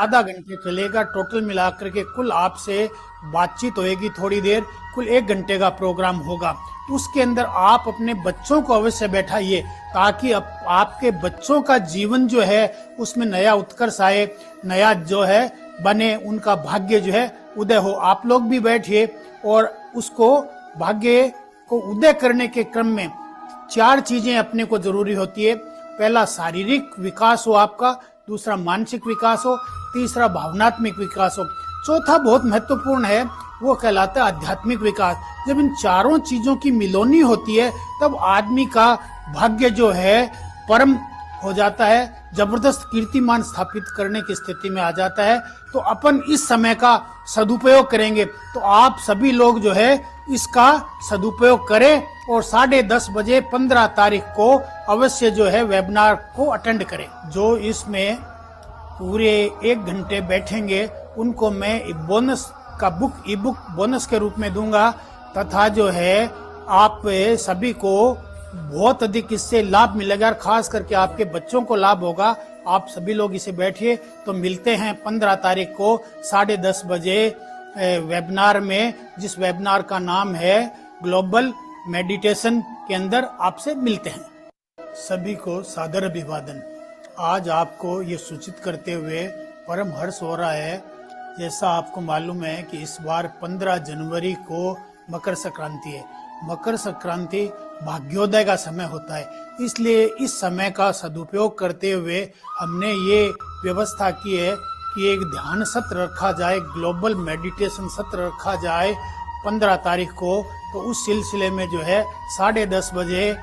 आधा घंटे चलेगा। टोटल मिलाकर के कुल आपसे बातचीत होएगी थोड़ी देर, कुल 1 घंटे का प्रोग्राम होगा। उसके अंदर आप अपने बच्चों को अवश्य बैठाइए ताकि आपके बच्चों का जीवन जो है उसमें नया उत्कर्ष आए, नया जो है बने, उनका भाग्य जो है उदय हो। आप लोग भी बैठिए और उसको भाग्य को उदय करने के क्रम में 4 चीजें अपने को जरूरी होती है। पहला शारीरिक विकास हो आपका, दूसरा मानसिक विकास हो, तीसरा भावनात्मक विकास हो, चौथा बहुत महत्वपूर्ण है, वो कहलाता है आध्यात्मिक विकास। जब इन चारों चीजों की मिलोनी होती है तब आदमी का भाग्य जो है परम हो जाता है, जबरदस्त कीर्तिमान स्थापित करने की स्थिति में आ जाता है। तो अपन इस समय का सदुपयोग करेंगे, तो आप सभी लोग जो है इसका सदुपयोग करें और 10:30 बजे 15 तारीख को अवश्य जो है वेबिनार को अटेंड करें। जो इसमें पूरे 1 घंटे बैठेंगे उनको मैं बोनस का ई बुक बोनस के रूप में दूंगा, तथा जो है आप सभी को बहुत अधिक इससे लाभ मिलेगा और खास करके आपके बच्चों को लाभ होगा। आप सभी लोग इसे बैठिए। तो मिलते हैं 15 तारीख को 10:30 बजे वेबिनार में, जिस वेबिनार का नाम है ग्लोबल मेडिटेशन के अंदर आपसे मिलते हैं। सभी को सादर अभिवादन। आज आपको ये सूचित करते हुए परम हर्ष हो रहा है, जैसा आपको मालूम है कि इस बार 15 जनवरी को मकर संक्रांति है। मकर संक्रांति भाग्योदय का समय होता है, इसलिए इस समय का सदुपयोग करते हुए हमने ये व्यवस्था की है कि एक ध्यान सत्र रखा जाए, ग्लोबल मेडिटेशन सत्र रखा जाए 15 तारीख को। तो उस सिलसिले में जो है 10:30 बजे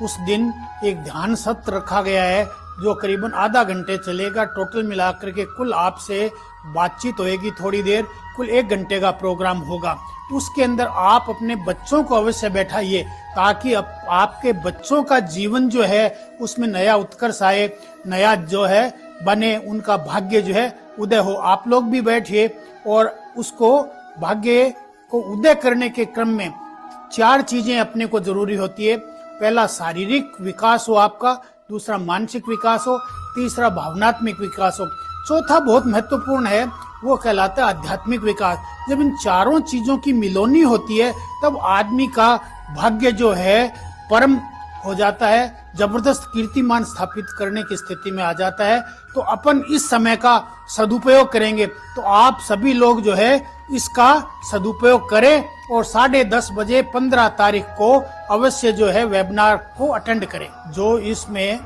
उस दिन एक ध्यान सत्र रखा गया है जो करीबन आधा घंटे चलेगा। टोटल मिलाकर के कुल आपसे बातचीत होएगी थोड़ी देर, कुल 1 घंटे का प्रोग्राम होगा। उसके अंदर आप अपने बच्चों को अवश्य बैठाइए ताकि आपके बच्चों का जीवन जो है उसमें नया उत्कर्ष आए, नया जो है बने, उनका भाग्य जो है उदय हो। आप लोग भी बैठिए और उसको भाग्य को उदय करने के क्रम में 4 चीजें अपने को जरूरी होती है। पहला शारीरिक विकास हो आपका, दूसरा मानसिक विकास हो, तीसरा भावनात्मक विकास हो, चौथा बहुत महत्वपूर्ण है, वो कहलाता है आध्यात्मिक विकास। जब इन चारों चीजों की मिलोनी होती है तब आदमी का भाग्य जो है परम हो जाता है, जबरदस्त कीर्तिमान स्थापित करने की स्थिति में आ जाता है। तो अपन इस समय का सदुपयोग करेंगे, तो आप सभी लोग जो है इसका सदुपयोग करें और 10:30 बजे 15 तारीख को अवश्य जो है वेबिनार को अटेंड करें। जो इसमें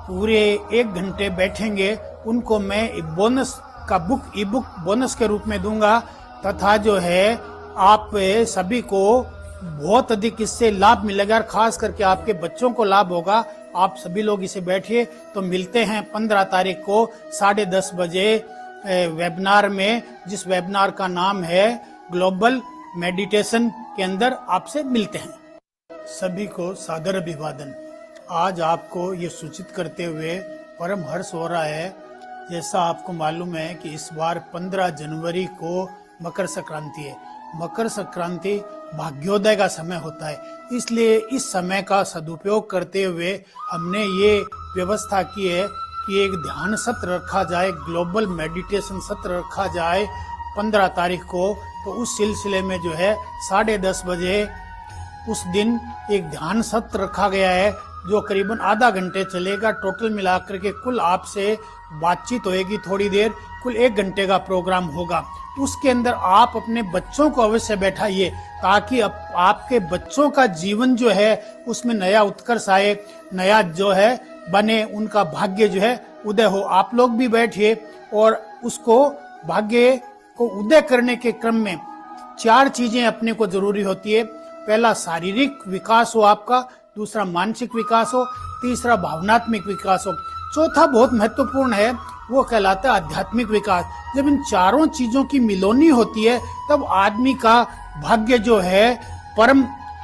पूरे 1 घंटे बैठेंगे उनको मैं बोनस का ई बुक बोनस के रूप में दूंगा, तथा जो है आप सभी को बहुत अधिक इससे लाभ मिलेगा और खास करके आपके बच्चों को लाभ होगा। आप सभी लोग इसे बैठिए। तो मिलते हैं 15 तारीख को 10:30 बजे वेबिनार में, जिस वेबिनार का नाम है ग्लोबल मेडिटेशन के अंदर आपसे मिलते हैं। सभी को सादर अभिवादन। आज आपको ये सूचित करते हुए परम हर्ष हो रहा है, जैसा आपको मालूम है कि इस बार 15 जनवरी को मकर संक्रांति है। मकर संक्रांति भाग्योदय का समय होता है, इसलिए इस समय का सदुपयोग करते हुए हमने ये व्यवस्था की है कि एक ध्यान सत्र रखा जाए, ग्लोबल मेडिटेशन सत्र रखा जाए 15 तारीख को। तो उस सिलसिले में जो है 10:30 बजे उस दिन एक ध्यान सत्र रखा गया है जो करीबन आधा घंटे चलेगा। टोटल मिलाकर के कुल आपसे बातचीत होएगी थोड़ी देर, कुल 1 घंटे का प्रोग्राम होगा। उसके अंदर आप अपने बच्चों को अवश्य बैठाइए ताकि आपके बच्चों का जीवन जो है उसमें नया उत्कर्ष आए, नया जो है बने, उनका भाग्य जो है उदय हो। आप लोग भी बैठिए और उसको भाग्य को उदय करने के क्रम में 4 चीजें अपने को जरूरी होती है। पहला शारीरिक विकास हो आपका, दूसरा मानसिक विकास हो, तीसरा भावनात्मक विकास हो, चौथा बहुत महत्वपूर्ण है, वो कहलाता है आध्यात्मिक विकास। जब इन चारों चीजों की मिलोनी होती है तब आदमी का भाग्य जो है परम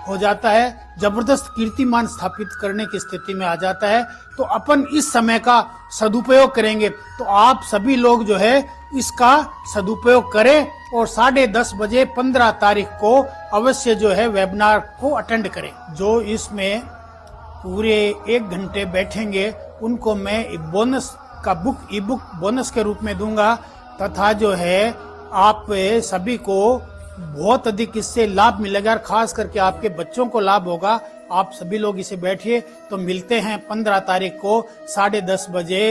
हो जाता है, जबरदस्त कीर्तिमान स्थापित करने की स्थिति में आ जाता है। तो अपन इस समय का सदुपयोग करेंगे, तो आप सभी लोग जो है इसका सदुपयोग करें और 10:30 बजे 15 तारीख को अवश्य जो है वेबिनार को अटेंड करें। जो इसमें पूरे 1 घंटे बैठेंगे उनको मैं बोनस का बुक ई बुक बोनस के रूप में दूंगा, तथा जो है आप सभी को बहुत अधिक इससे लाभ मिलेगा और खास करके आपके बच्चों को लाभ होगा। आप सभी लोग इसे बैठिए। तो मिलते हैं 15 तारीख को 10:30 बजे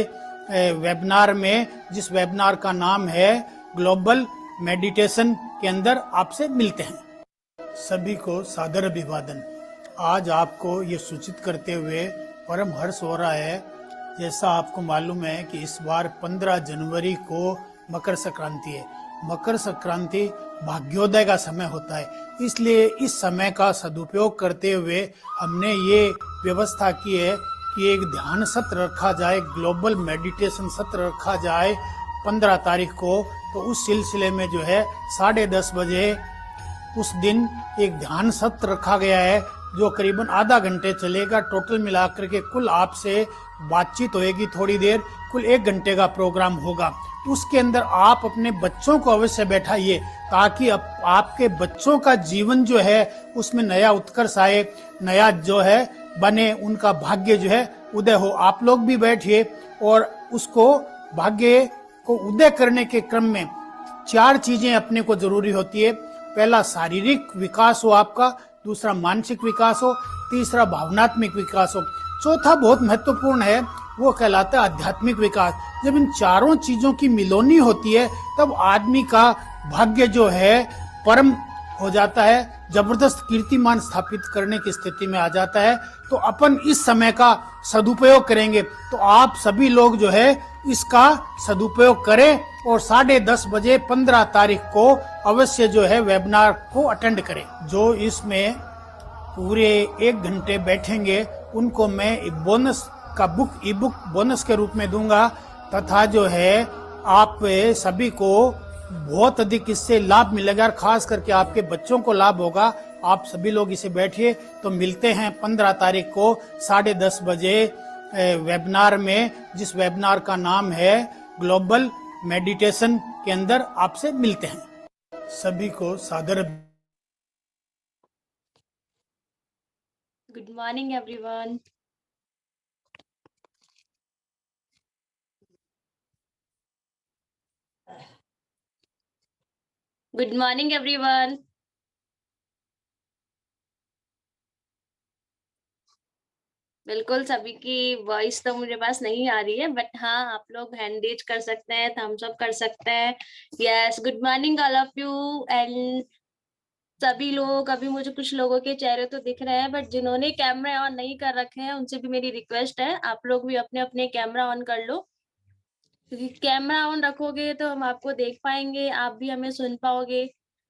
वेबिनार में, जिस वेबिनार का नाम है ग्लोबल मेडिटेशन के अंदर आपसे मिलते हैं। सभी को सादर अभिवादन। आज आपको ये सूचित करते हुए परम हर्ष हो रहा है, जैसा आपको मालूम है कि इस बार 15 जनवरी को मकर संक्रांति है। मकर संक्रांति भाग्योदय का समय होता है, इसलिए इस समय का सदुपयोग करते हुए हमने ये व्यवस्था की है कि एक ध्यान सत्र रखा जाए, ग्लोबल मेडिटेशन सत्र रखा जाए 15 तारीख को। तो उस सिलसिले में जो है 10:30 बजे उस दिन एक ध्यान सत्र रखा गया है, जो करीबन आधा घंटे चलेगा। टोटल मिलाकर के कुल आपसे बातचीत होएगी थोड़ी देर, कुल 1 घंटे का प्रोग्राम होगा। उसके अंदर आप अपने बच्चों को अवश्य बैठाइए, ताकि आपके बच्चों का जीवन जो है उसमें नया उत्कर्ष आए, नया जो है बने, उनका भाग्य जो है उदय हो। आप लोग भी बैठिए और उसको भाग्य को उदय करने के क्रम में 4 चीजें अपने को जरूरी होती है। पहला शारीरिक विकास हो आपका, दूसरा मानसिक विकास हो, तीसरा भावनात्मक विकास हो, चौथा बहुत महत्वपूर्ण है, वो कहलाता है आध्यात्मिक विकास। जब इन चारों चीजों की मिलोनी होती है तब आदमी का भाग्य जो है परम हो जाता है, जबरदस्त कीर्तिमान स्थापित करने की स्थिति में आ जाता है। तो अपन इस समय का सदुपयोग करेंगे। तो आप सभी लोग जो है इसका सदुपयोग करें और 10:30 बजे 15 तारीख को अवश्य जो है वेबिनार को अटेंड करें। जो इसमें पूरे 1 घंटे बैठेंगे उनको मैं बोनस का बुक ई बुक बोनस के रूप में दूंगा, तथा जो है आप सभी को बहुत अधिक इससे लाभ मिलेगा और खास करके आपके बच्चों को लाभ होगा। आप सभी लोग इसे बैठिए। तो मिलते हैं 15 तारीख को 10:30 बजे वेबिनार में, जिस वेबिनार का नाम है ग्लोबल मेडिटेशन के अंदर आपसे मिलते हैं। सभी को सादर Good morning, everyone. Good morning, everyone. बिल्कुल सभी की वॉइस तो मुझे पास नहीं आ रही है, बट हाँ आप लोग हैंड रेज कर सकते हैं, थम्स अप कर सकते हैं। Yes, good morning all of you. And सभी लोग, अभी मुझे कुछ लोगों के चेहरे तो दिख रहे हैं, बट जिन्होंने कैमरे ऑन नहीं कर रखे हैं उनसे भी मेरी रिक्वेस्ट है, आप लोग भी अपने अपने कैमरा ऑन कर लो, क्योंकि कैमरा ऑन रखोगे तो हम आपको देख पाएंगे, आप भी हमें सुन पाओगे।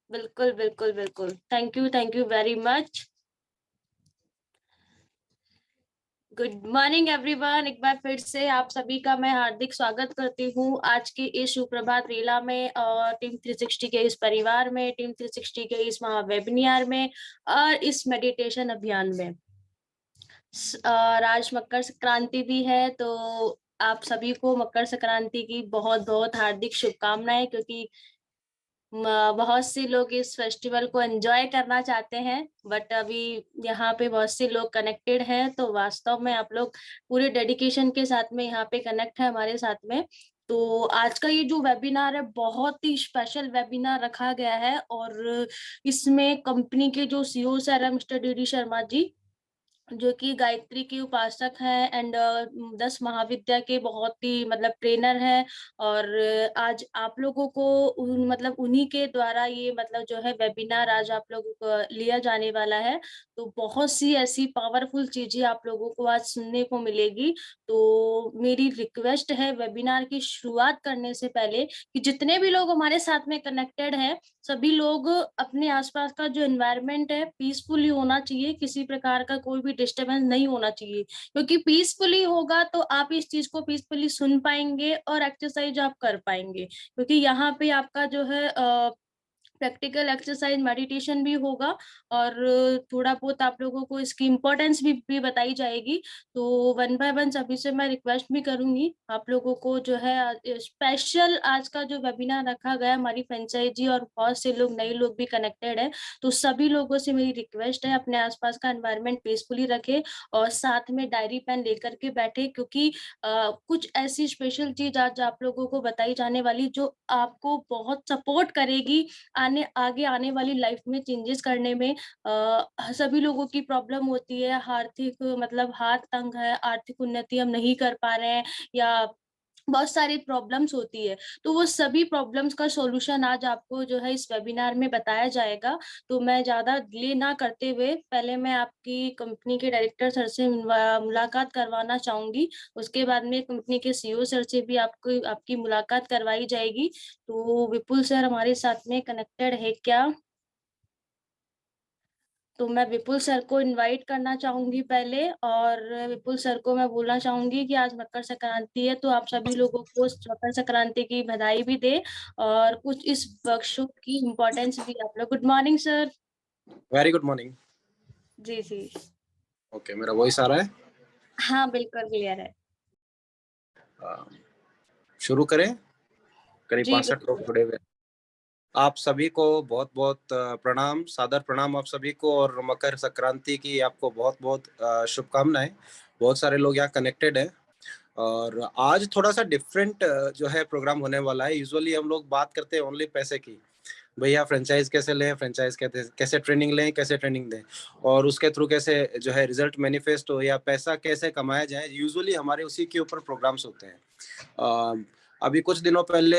बिल्कुल बिल्कुल बिल्कुल, thank you very much. Good morning everyone, एक बार फिर से आप सभी का मैं हार्दिक स्वागत करती हूँ आज की इस सुप्रभात लीला में और टीम 360 के इस परिवार में, टीम 360 के इस महा वेबिनार में और इस मेडिटेशन अभियान में। आज मकर संक्रांति भी है, तो आप सभी को मकर संक्रांति की बहुत बहुत हार्दिक शुभकामनाएं, क्योंकि बहुत से लोग इस फेस्टिवल को एंजॉय करना चाहते हैं, बट अभी यहाँ पे बहुत से लोग कनेक्टेड हैं, तो वास्तव में आप लोग पूरे डेडिकेशन के साथ में यहाँ पे कनेक्ट है हमारे साथ में। तो आज का ये जो वेबिनार है बहुत ही स्पेशल वेबिनार रखा गया है, और इसमें कंपनी के जो CEO sir mister D Sharma ji, जो कि गायत्री के उपासक हैं एंड 10 महाविद्या के बहुत ही मतलब ट्रेनर हैं, और आज आप लोगों को मतलब उन्हीं के द्वारा ये मतलब जो है वेबिनार आज आप लोगों को लिया जाने वाला है। तो बहुत सी ऐसी पावरफुल चीजें आप लोगों को आज सुनने को मिलेगी। तो मेरी रिक्वेस्ट है वेबिनार की शुरुआत करने से पहले कि जितने भी लोग हमारे साथ में कनेक्टेड हैं, सभी लोग अपने आसपास का जो एनवायरनमेंट है पीसफुली होना चाहिए, किसी प्रकार का कोई भी डिस्टरबेंस नहीं होना चाहिए, क्योंकि पीसफुली होगा तो आप इस चीज को पीसफुली सुन पाएंगे और एक्सरसाइज आप कर पाएंगे, क्योंकि यहाँ पे आपका जो है प्रैक्टिकल एक्सरसाइज मेडिटेशन भी होगा और थोड़ा बहुत आप लोगों को इसकी इम्पोर्टेंस भी बताई जाएगी। तो वन बाय वन सभी से मैं रिक्वेस्ट भी करूंगी आप लोगों को जो है स्पेशल आज का जो वेबिनार रखा गया हमारी फ्रेंचाइजी और बहुत से लोग नए लोग भी कनेक्टेड है, तो सभी लोगों से मेरी रिक्वेस्ट है अपने आसपास का एनवायरनमेंट पीसफुली रखे और साथ में डायरी पेन लेकर के बैठे, क्योंकि कुछ ऐसी स्पेशल चीज आज आप लोगों को बताई जाने वाली जो आपको बहुत सपोर्ट करेगी आगे आने वाली लाइफ में चेंजेस करने में। सभी लोगों की प्रॉब्लम होती है, आर्थिक मतलब हाथ तंग है, आर्थिक उन्नति हम नहीं कर पा रहे हैं या बहुत सारी प्रॉब्लम्स होती है, तो वो सभी प्रॉब्लम्स का सॉल्यूशन आज आपको जो है इस वेबिनार में बताया जाएगा। तो मैं ज्यादा डिले ना करते हुए पहले मैं आपकी कंपनी के डायरेक्टर सर से मुलाकात करवाना चाहूंगी, उसके बाद में कंपनी के सीईओ सर से भी आपको आपकी मुलाकात करवाई जाएगी। तो विपुल सर हमारे साथ में कनेक्टेड है क्या? तो मैं विपुल सर को इनवाइट करना चाहूंगी पहले, और विपुल सर को मैं बोलना चाहूंगी कि आज मकर संक्रांति है, तो आप सभी लोगों को मकर संक्रांति की बधाई भी दे और कुछ इस वर्कशॉप की इम्पोर्टेंस भी आप लोग। Good morning sir. Very good morning. जी जी। ओके, मेरा वॉइस आ रहा है? हाँ बिल्कुल क्लियर है। शुरू करें? करीब जी 62 लोग जुड़े हुए। आप सभी को बहुत बहुत प्रणाम, सादर प्रणाम आप सभी को, और मकर संक्रांति की आपको बहुत बहुत शुभकामनाएं। बहुत सारे लोग यहाँ कनेक्टेड हैं और आज थोड़ा सा डिफरेंट जो है प्रोग्राम होने वाला है। यूजुअली हम लोग बात करते हैं ओनली पैसे की, भैया फ्रेंचाइज कैसे लें, फ्रेंचाइज कैसे ट्रेनिंग लें, कैसे ट्रेनिंग दें और उसके थ्रू कैसे जो है रिजल्ट मैनिफेस्ट हो या पैसा कैसे कमाया जाए। यूजुअली हमारे उसी के ऊपर प्रोग्राम्स होते हैं। अभी कुछ दिनों पहले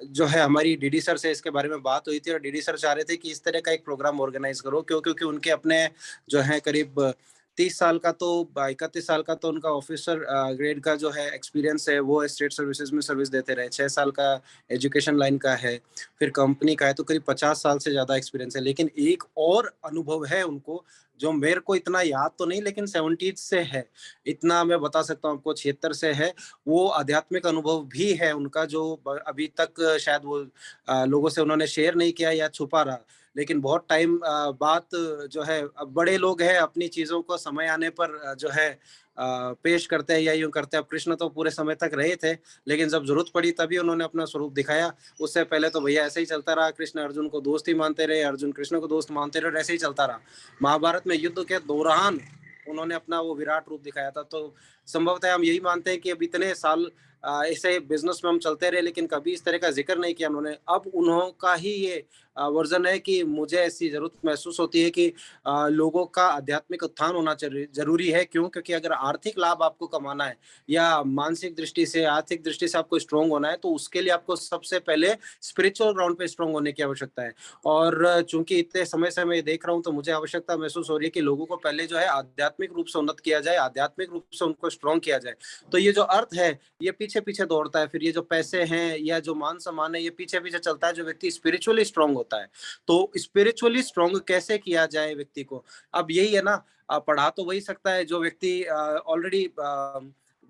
जो है हमारी डीडी सर से इसके बारे में बात हुई थी और डीडी सर चाह रहे थे कि इस तरह का एक प्रोग्राम ऑर्गेनाइज करो, क्योंकि उनके अपने जो है करीब 30 साल का तो 31 साल का तो उनका ऑफिसर ग्रेड का जो है एक्सपीरियंस है, वो स्टेट सर्विसेज में सर्विस देते रहे। 6 साल का एजुकेशन लाइन का है, फिर कंपनी का है, तो करीब 50 साल से ज्यादा एक्सपीरियंस है। लेकिन एक और अनुभव है उनको जो मेरे को इतना याद तो नहीं, लेकिन 70 से है, इतना मैं बता सकता हूँ आपको, 76 से है। वो आध्यात्मिक अनुभव भी है उनका जो अभी तक शायद वो लोगों से उन्होंने शेयर नहीं किया या छुपा रहा। लेकिन बहुत टाइम बाद जो है, अब बड़े लोग हैं, अपनी चीजों को समय आने पर जो है पेश करते हैं या यूं करते हैं। अब कृष्ण तो पूरे समय तक रहे थे, लेकिन जब जरूरत पड़ी तभी उन्होंने अपना स्वरूप दिखाया। उससे पहले तो भैया ऐसे ही चलता रहा, कृष्ण अर्जुन को दोस्त ही मानते रहे, अर्जुन कृष्ण को दोस्त मानते रहे और ऐसे ही चलता रहा। महाभारत में युद्ध के दौरान उन्होंने अपना वो विराट रूप दिखाया था। तो संभवतः हम यही मानते हैं कि अब इतने साल ऐसे बिजनेस में हम चलते रहे, लेकिन कभी इस तरह का जिक्र नहीं किया उन्होंने। अब उन्होंने ही ये वर्जन है कि मुझे ऐसी जरूरत महसूस होती है कि लोगों का आध्यात्मिक उत्थान होना जरूरी है। क्यों? क्योंकि अगर आर्थिक लाभ आपको कमाना है या मानसिक दृष्टि से, आर्थिक दृष्टि से आपको स्ट्रोंग होना है, तो उसके लिए आपको सबसे पहले स्पिरिचुअल ग्राउंड पे स्ट्रोंग होने की आवश्यकता है। और चूंकि इतने समय से मैं देख रहा हूँ, तो मुझे आवश्यकता महसूस हो रही है कि लोगों को पहले जो है आध्यात्मिक रूप से उन्नत किया जाए, आध्यात्मिक रूप से उनको स्ट्रोंग किया जाए। तो ये जो अर्थ है ये पीछे पीछे दौड़ता है, फिर ये जो पैसे हैं या जो मान सम्मान है ये पीछे पीछे चलता है, जो व्यक्ति स्पिरिचुअली स्ट्रांग होता है। तो स्पिरिचुअली स्ट्रांग कैसे किया जाए व्यक्ति को? अब यही है ना, पढ़ा तो वही सकता है जो व्यक्ति ऑलरेडी,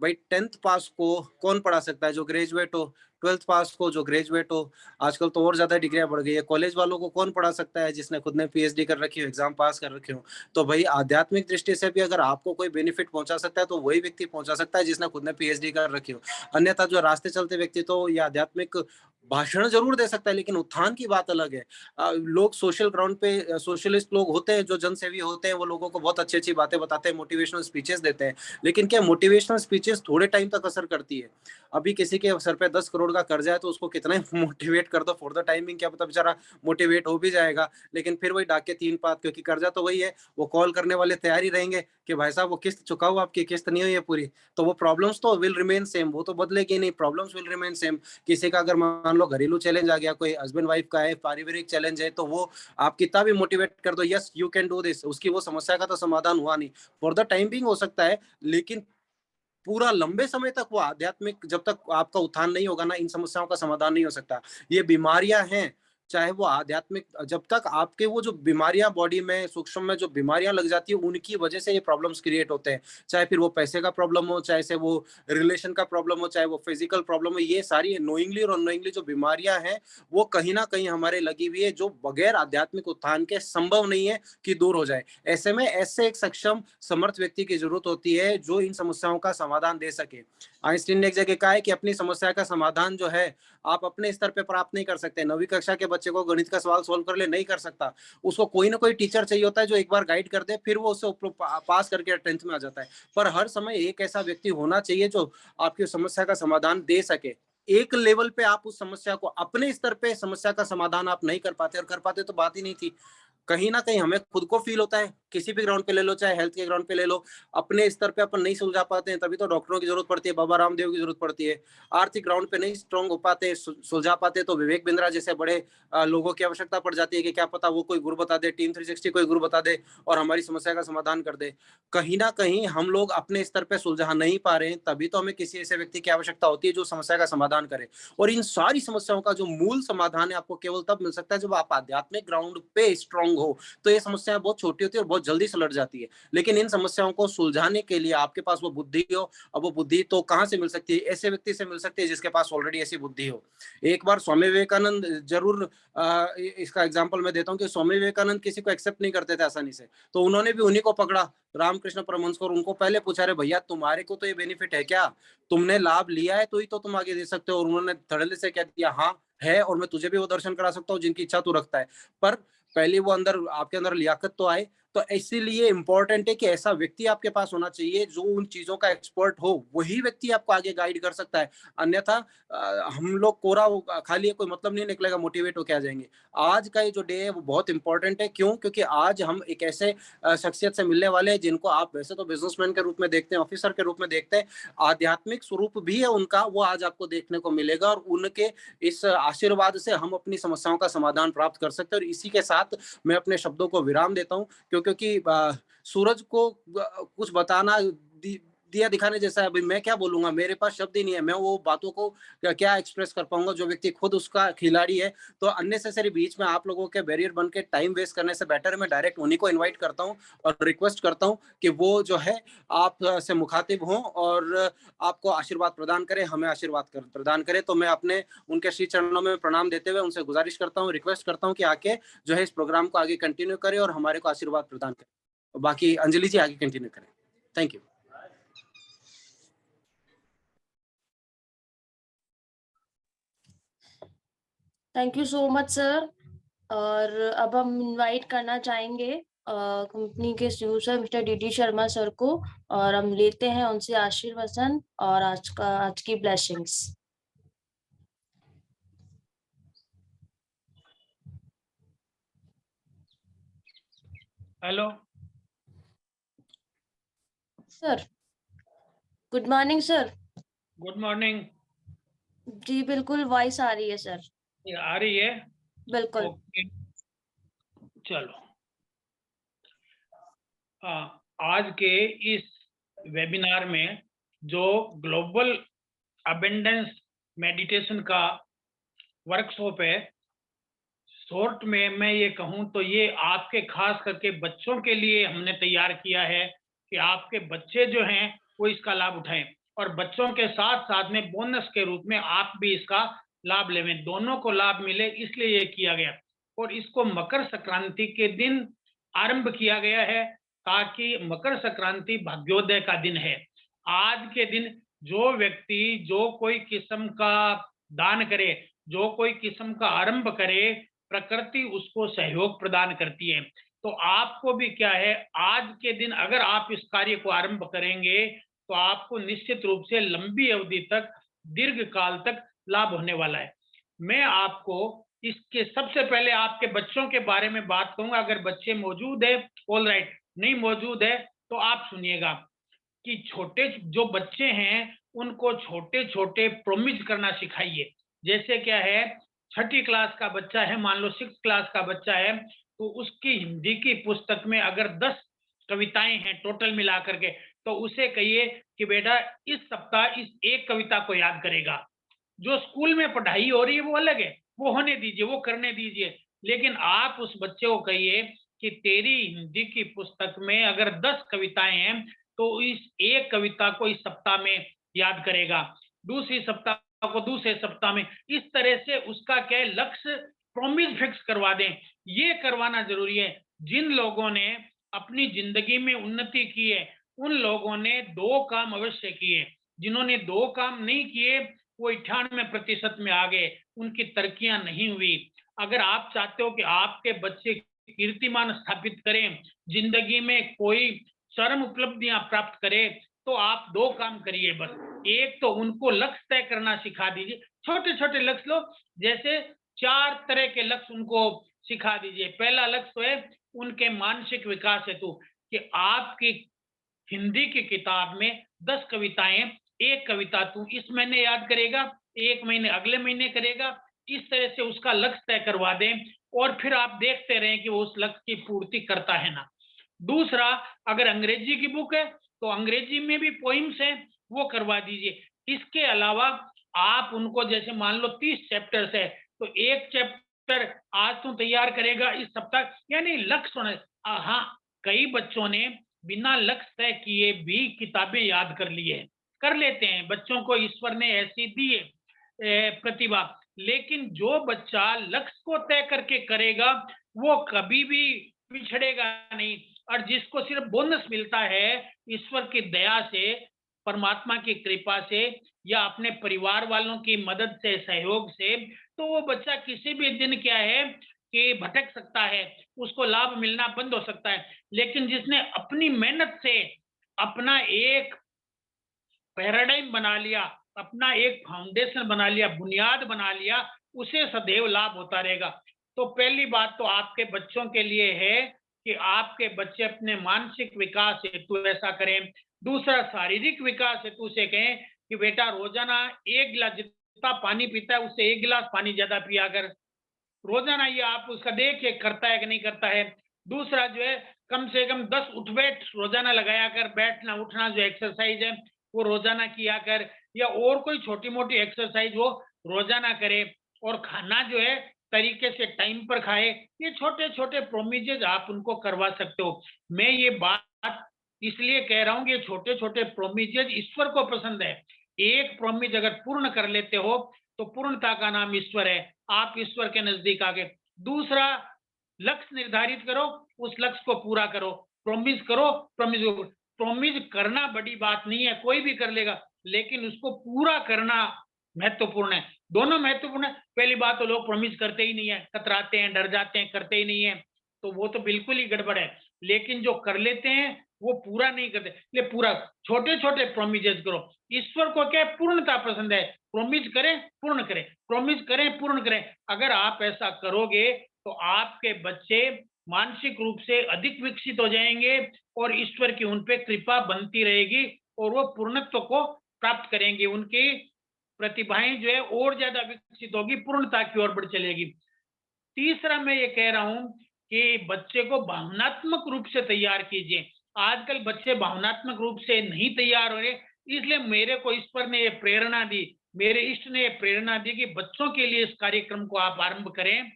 भाई 10th पास को कौन पढ़ा सकता है? जो ग्रेजुएट हो। 12th पास को जो ग्रेजुएट हो। आजकल तो और ज्यादा डिग्रियां बढ़ गई है। कॉलेज वालों को कौन पढ़ा सकता है? जिसने खुद ने पीएचडी कर रखी हो, एग्जाम पास कर रखे हो। तो भाई आध्यात्मिक दृष्टि से भी अगर आपको कोई बेनिफिट पहुंचा सकता है तो वही व्यक्ति पहुंचा सकता है जिसने खुद ने पीएचडी कर रखी हो। अन्यथा जो रास्ते चलते व्यक्ति तो ये आध्यात्मिक भाषण जरूर दे सकता है, लेकिन उत्थान की बात अलग है। लोग सोशल ग्राउंड पे सोशलिस्ट लोग होते हैं, जो जनसेवी होते हैं, वो लोगों को बहुत अच्छी अच्छी बातें बताते हैं, मोटिवेशनल स्पीचेस देते हैं। लेकिन क्या मोटिवेशनल स्पीचेस थोड़े टाइम तक असर करती है? अभी किसी के सर पे 10 करोड़ का कर्जा है तो उसको कितना ही मोटिवेट कर दो, फॉर द टाइमिंग क्या पता बेचारा मोटिवेट हो भी जाएगा, लेकिन फिर वही डाके 3 पात, क्योंकि कर्जा तो वही है। वो कॉल करने वाले तैयार ही रहेंगे कि भाई साहब वो किस्त चुकाओ, आपकी किस्त नहीं हुई है पूरी। तो वो प्रॉब्लम्स तो विल रिमेन सेम, वो तो बदलेगी नहीं, प्रॉब्लम्स विल रिमेन सेम। किसी का अगर मान लो घरेलू चैलेंज आ गया, कोई हस्बैंड वाइफ का है, पारिवारिक चैलेंज है, तो वो आप कितना भी मोटिवेट कर दो, yes you can do this, उसकी वो समस्या का तो समाधान हुआ नहीं। फॉर द टाइम बिंग हो सकता है, लेकिन पूरा लंबे समय तक वो आध्यात्मिक, जब तक आपका उत्थान नहीं होगा ना, इन समस्याओं का समाधान नहीं हो सकता। ये बीमारियां हैं चाहे वो आध्यात्मिक, जब तक आपके वो जो बीमारियां बॉडी में सूक्ष्म में जो बीमारियां लग जाती है उनकी वजह से ये प्रॉब्लम्स क्रिएट होते हैं, चाहे फिर वो पैसे का प्रॉब्लम हो, चाहे से वो रिलेशन का प्रॉब्लम हो, चाहे वो फिजिकल प्रॉब्लम हो, ये सारी नोइंगली और अननोइंगली जो बीमारियां हैं वो कहीं ना कहीं हमारे लगी हुई है, जो बगैर आध्यात्मिक उत्थान के संभव नहीं है कि दूर हो जाए। ऐसे में ऐसे एक सक्षम समर्थ व्यक्ति की जरूरत होती है जो इन समस्याओं का समाधान दे सके। आइंस्टीन ने एक जगह कहा है कि अपनी समस्या का समाधान जो है आप अपने स्तर पे प्राप्त नहीं कर सकते। 9वीं कक्षा के बच्चे को गणित का सवाल सोल्व कर ले, नहीं कर सकता। उसको कोई ना कोई टीचर चाहिए होता है जो एक बार गाइड कर दे, फिर वो उससे पास करके 10th में आ जाता है। पर हर समय एक ऐसा व्यक्ति होना चाहिए जो आपकी समस्या का समाधान दे सके। एक लेवल पे आप उस समस्या को, अपने स्तर पे समस्या का समाधान आप नहीं कर पाते, और कर पाते तो बात ही नहीं थी। कहीं ना कहीं हमें खुद को फील होता है, किसी भी ग्राउंड पे ले लो, चाहे हेल्थ के ग्राउंड पे ले लो, अपने स्तर पे अपन नहीं सुलझा पाते हैं, तभी तो डॉक्टरों की जरूरत पड़ती है, बाबा रामदेव की जरूरत पड़ती है। आर्थिक ग्राउंड पे नहीं स्ट्रांग हो पाते, सुलझा पाते, तो विवेक बिंद्रा जैसे बड़े लोगों की आवश्यकता पड़ जाती है कि क्या पता वो कोई गुरु बता दे, टीम 360 कोई गुरु बता दे और हमारी समस्या का समाधान कर दे। कहीं ना कहीं हम लोग अपने स्तर पे सुलझा नहीं पा रहे हैं, तभी तो हमें किसी ऐसे व्यक्ति की आवश्यकता होती है जो समस्या का समाधान करे। और इन सारी समस्याओं का जो मूल समाधान है आपको केवल तब मिल सकता है जब आप आध्यात्मिक ग्राउंड पे स्ट्रांग हो। तो ये समस्याएं बहुत छोटी होती है और बहुत जल्दी सुलझ जाती है। लेकिन इन समस्याओं को सुलझाने के लिए आपके पास वो बुद्धि हो। अब वो बुद्धि तो कहाँ से मिल सकती है? ऐसे व्यक्ति से मिल सकती है जिसके पास ऑलरेडी ऐसी बुद्धि हो। एक बार स्वामी विवेकानंद जरूर, इसका एग्जाम्पल मैं देता हूँ कि स्वामी विवेकानंद किसी को एक्सेप्ट नहीं करते थे आसानी से, तो उन्होंने भी उन्हीं को पकड़ा, रामकृष्ण परमहंस को, और उनको पहले पूछा, रे भैया तुम्हारे को तो ये बेनिफिट है क्या? तुमने लाभ लिया है तो ही तो तुम आगे दे सकते हो। और उन्होंने धड़ल्ले से कह दिया, हाँ है, और मैं तुझे भी वो दर्शन करा सकता हूँ जिनकी इच्छा तू रखता है। पर पहले वो अंदर, आपके अंदर लियाकत तो आए। तो इसीलिए इंपॉर्टेंट है कि ऐसा व्यक्ति आपके पास होना चाहिए जो उन चीजों का एक्सपर्ट हो, वही व्यक्ति आपको आगे गाइड कर सकता है। अन्यथा हम लोग कोरा खाली है, कोई मतलब नहीं निकलेगा, मोटिवेट होके आ जाएंगे। आज का ये जो डे है वो बहुत इंपॉर्टेंट है। क्यों? क्योंकि आज हम एक ऐसे शख्सियत से मिलने वाले हैं जिनको आप वैसे तो बिजनेसमैन के रूप में देखते हैं, ऑफिसर के रूप में देखते हैं, आध्यात्मिक स्वरूप भी है उनका, वो आज आपको देखने को मिलेगा। और उनके इस आशीर्वाद से हम अपनी समस्याओं का समाधान प्राप्त कर सकते हैं। और इसी के साथ मैं अपने शब्दों को विराम देता हूँ, क्योंकि सूरज को कुछ बताना दिया दिखाने जैसा है। अभी मैं क्या बोलूंगा, मेरे पास शब्द ही नहीं है, मैं वो बातों को क्या एक्सप्रेस कर पाऊंगा जो व्यक्ति खुद उसका खिलाड़ी है। तो अननेसेसरी बीच में आप लोगों के बैरियर बन के टाइम वेस्ट करने से बेटर मैं डायरेक्ट उन्हीं को इनवाइट करता हूँ और रिक्वेस्ट करता हूँ कि वो जो है आप से मुखातिब हों और आपको आशीर्वाद प्रदान करें, हमें आशीर्वाद प्रदान करें। तो मैं अपने उनके श्री चरणों में प्रणाम देते हुए उनसे गुजारिश करता हूँ, रिक्वेस्ट करता हूँ कि आके जो है इस प्रोग्राम को आगे कंटिन्यू करें और हमारे को आशीर्वाद प्रदान करें। बाकी अंजलि जी आगे कंटिन्यू करें। Thank you. Thank you so much sir. और अब हम इनवाइट करना चाहेंगे कंपनी के CEO sir mister DD Sharma sir को, और हम लेते हैं उनसे आशीर्वचन और आज की blessings. Hello sir, good morning sir. Good morning. जी बिल्कुल, वॉइस आ रही है सर। आ रही है? बिल्कुल। ओके चलो। आज के इस वेबिनार में जो ग्लोबल अबेंडेंस मेडिटेशन का वर्कशॉप है, शॉर्ट में मैं ये कहूँ तो ये आपके खास करके बच्चों के लिए हमने तैयार किया है कि आपके बच्चे जो हैं वो इसका लाभ उठाएं, और बच्चों के साथ साथ में बोनस के रूप में आप भी इसका लाभ लेवें, दोनों को लाभ मिले, इसलिए ये किया गया। और इसको मकर संक्रांति के दिन आरंभ किया गया है, ताकि मकर संक्रांति भाग्योदय का दिन है। आज के दिन जो व्यक्ति जो कोई किस्म का दान करे, जो कोई किस्म का आरंभ करे, प्रकृति उसको सहयोग प्रदान करती है। तो आपको भी क्या है, आज के दिन अगर आप इस कार्य को आरंभ करेंगे तो आपको निश्चित रूप से लंबी अवधि तक, दीर्घ काल तक लाभ होने वाला है। मैं आपको इसके सबसे पहले आपके बच्चों के बारे में बात करूंगा। अगर बच्चे मौजूद है ऑल राइट, नहीं मौजूद है तो आप सुनिएगा कि छोटे जो बच्चे हैं उनको छोटे छोटे प्रोमिस करना सिखाइए। जैसे क्या है, 6ठी क्लास का बच्चा है, मान लो 6th क्लास का बच्चा है, तो उसकी हिंदी की पुस्तक में अगर 10 कविताएं हैं टोटल मिलाकर के, तो उसे कहिए कि बेटा इस सप्ताह इस एक कविता को याद करेगा। जो स्कूल में पढ़ाई हो रही है वो अलग है, वो होने दीजिए, वो करने दीजिए। लेकिन आप उस बच्चे को कहिए कि तेरी हिंदी की पुस्तक में अगर 10 कविताएं हैं, तो इस एक कविता को इस सप्ताह में याद करेगा, दूसरी सप्ताह को दूसरे सप्ताह में। इस तरह से उसका क्या है, लक्ष्य प्रॉमिस फिक्स करवा दें। ये करवाना जरूरी है। जिन लोगों ने अपनी जिंदगी में उन्नति की है, उन लोगों ने 2 काम अवश्य किए। जिन्होंने 2 काम नहीं किए, वो 98% में आ गए, उनकी तरक्कियां नहीं हुई। अगर आप चाहते हो कि आपके बच्चे कीर्तिमान स्थापित करें, जिंदगी में कोई चरम उपलब्धियां प्राप्त करें, तो आप 2 काम करिए बस। एक तो उनको लक्ष्य तय करना सिखा दीजिए, छोटे-छोटे लक्ष्य लो, जैसे 4 तरह के लक्ष्य उनको सिखा दीजिए। पहला लक्ष्य तो है उनके मानसिक विकास हेतु कि आपकी हिंदी की किताब में 10 कविताएं, एक कविता तू इस महीने याद करेगा, एक महीने अगले महीने करेगा। इस तरह से उसका लक्ष्य तय करवा दें और फिर आप देखते रहें कि वो उस लक्ष्य की पूर्ति करता है ना। दूसरा, अगर अंग्रेजी की बुक है तो अंग्रेजी में भी पोइम्स हैं, वो करवा दीजिए। इसके अलावा आप उनको जैसे मान लो 30 चैप्टर्स है, तो एक चैप्टर आज तू तैयार करेगा इस सप्ताह, यानी लक्ष्य होना। हाँ, कई बच्चों ने बिना लक्ष्य तय किए भी किताबें याद कर ली है, कर लेते हैं। बच्चों को ईश्वर ने ऐसी दी है प्रतिभा। लेकिन जो बच्चा लक्ष्य को तय करके करेगा, वो कभी भी पिछड़ेगा नहीं। और जिसको सिर्फ बोनस मिलता है ईश्वर की दया से, परमात्मा की कृपा से या अपने परिवार वालों की मदद से, सहयोग से, तो वो बच्चा किसी भी दिन क्या है कि भटक सकता है, उसको लाभ मिलना बंद हो सकता है। लेकिन जिसने अपनी मेहनत से अपना एक पैराडाइम बना लिया, अपना एक फाउंडेशन बना लिया, बुनियाद बना लिया, उसे सदैव लाभ होता रहेगा। तो पहली बात तो आपके बच्चों के लिए है कि आपके बच्चे अपने मानसिक विकास हेतु ऐसा करें। दूसरा, शारीरिक विकास हेतु से कहें कि बेटा रोजाना 1 गिलास, जितना पानी पीता है उससे 1 गिलास पानी ज्यादा पिया कर। रोजाना ये आप उसका देखिए करता है कि नहीं करता है। दूसरा जो है, कम से कम 10 उठ बैठ रोजाना लगाया कर, बैठना उठना जो एक्सरसाइज है वो रोजाना किया कर, या और कोई छोटी मोटी एक्सरसाइज वो रोजाना करे। और खाना जो है तरीके से टाइम पर खाए। ये छोटे छोटे प्रोमिजेज आप उनको करवा सकते हो। मैं ये बात इसलिए कह रहा हूँ कि छोटे छोटे प्रोमिजेज ईश्वर को पसंद है। एक प्रोमिज अगर पूर्ण कर लेते हो तो पूर्णता का नाम ईश्वर है, आप ईश्वर के नजदीक आ गए। दूसरा, लक्ष्य निर्धारित करो, उस लक्ष्य को पूरा करो। प्रोमिस करो, प्रोमिस करना बड़ी बात नहीं है, कोई भी कर लेगा, लेकिन उसको पूरा करना महत्वपूर्ण है। दोनों महत्वपूर्ण है। पहली बात तो लोग प्रोमिस करते ही नहीं है, कतराते हैं, डर जाते हैं, करते ही नहीं है, तो वो तो बिल्कुल ही गड़बड़ है। लेकिन जो कर लेते हैं वो पूरा नहीं करते। इसलिए पूरा, छोटे छोटे प्रोमिजेस करो। ईश्वर को क्या है, पूर्णता पसंद है। प्रोमिस करें, पूर्ण करें, प्रोमिस करें, पूर्ण करें। अगर आप ऐसा करोगे तो आपके बच्चे मानसिक रूप से अधिक विकसित हो जाएंगे और ईश्वर की उन पे कृपा बनती रहेगी और वो पूर्णत्व को प्राप्त करेंगे। उनकी प्रतिभाएं जो है और ज्यादा विकसित होगी, पूर्णता की ओर बढ़ चलेगी। तीसरा, मैं ये कह रहा हूं कि बच्चे को भावनात्मक रूप से तैयार कीजिए। आजकल बच्चे भावनात्मक रूप से नहीं तैयार हो रहे, इसलिए मेरे को ईश्वर ने ये प्रेरणा दी, मेरे इष्ट ने ये प्रेरणा दी कि बच्चों के लिए इस कार्यक्रम को आप आरंभ करें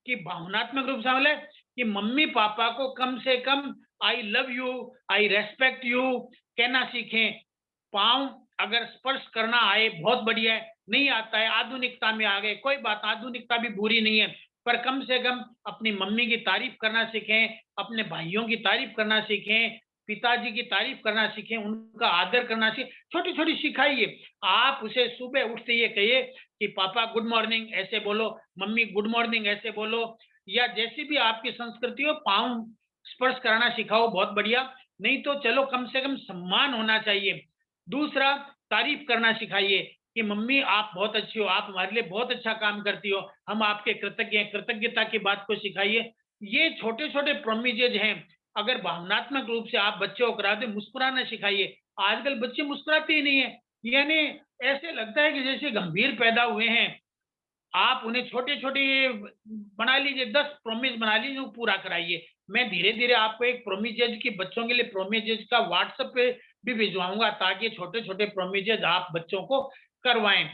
कि भावनात्मक रूप से मतलब कि मम्मी पापा को कम से कम I love you, I respect you कहना सीखें। पाँव अगर स्पर्श करना आए बहुत बढ़िया है, नहीं आता है आधुनिकता में आ गए, कोई बात, आधुनिकता भी बुरी नहीं है, पर कम से कम अपनी मम्मी की तारीफ करना सीखें, अपने भाइयों की तारीफ करना सीखें, पिताजी की तारीफ करना सीखें, उनका आदर करना सीखें। छोटी छोटी सिखाइए। आप उसे सुबह उठते ये कहिए कि पापा गुड मॉर्निंग ऐसे बोलो, मम्मी गुड मॉर्निंग ऐसे बोलो, या जैसी भी आपकी संस्कृति हो, पाँव स्पर्श कराना सिखाओ, बहुत बढ़िया। नहीं तो चलो, कम से कम सम्मान होना चाहिए। दूसरा, तारीफ करना सिखाइए कि मम्मी आप बहुत अच्छी हो, आप हमारे लिए बहुत अच्छा काम करती हो, हम आपके कृतज्ञ हैं, कृतज्ञता की बात को सिखाइए। ये छोटे छोटे प्रोमिजेज हैं। अगर भावनात्मक रूप से आप बच्चे को करा दे, मुस्कुराना सिखाइए। आजकल बच्चे मुस्कुराते ही नहीं है, यानी ऐसे लगता है कि जैसे गंभीर पैदा हुए हैं। आप उन्हें छोटे छोटे बना लीजिए, 10 प्रोमिस बना लीजिए, वो पूरा कराइए। मैं धीरे धीरे आपको एक प्रोमिजेज की, बच्चों के लिए प्रोमिजेज का व्हाट्सएप पे भी भिजवाऊंगा, ताकि छोटे छोटे प्रोमिजेज आप बच्चों को करवाएं।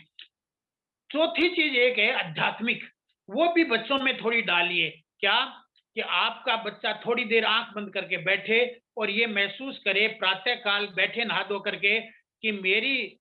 चौथी चीज एक है आध्यात्मिक। वो भी बच्चों में थोड़ी डालिए। क्या कि आपका बच्चा थोड़ी देर आंख बंद करके बैठे और ये महसूस करे प्रातः काल बैठे नहा धो करके कि मेरी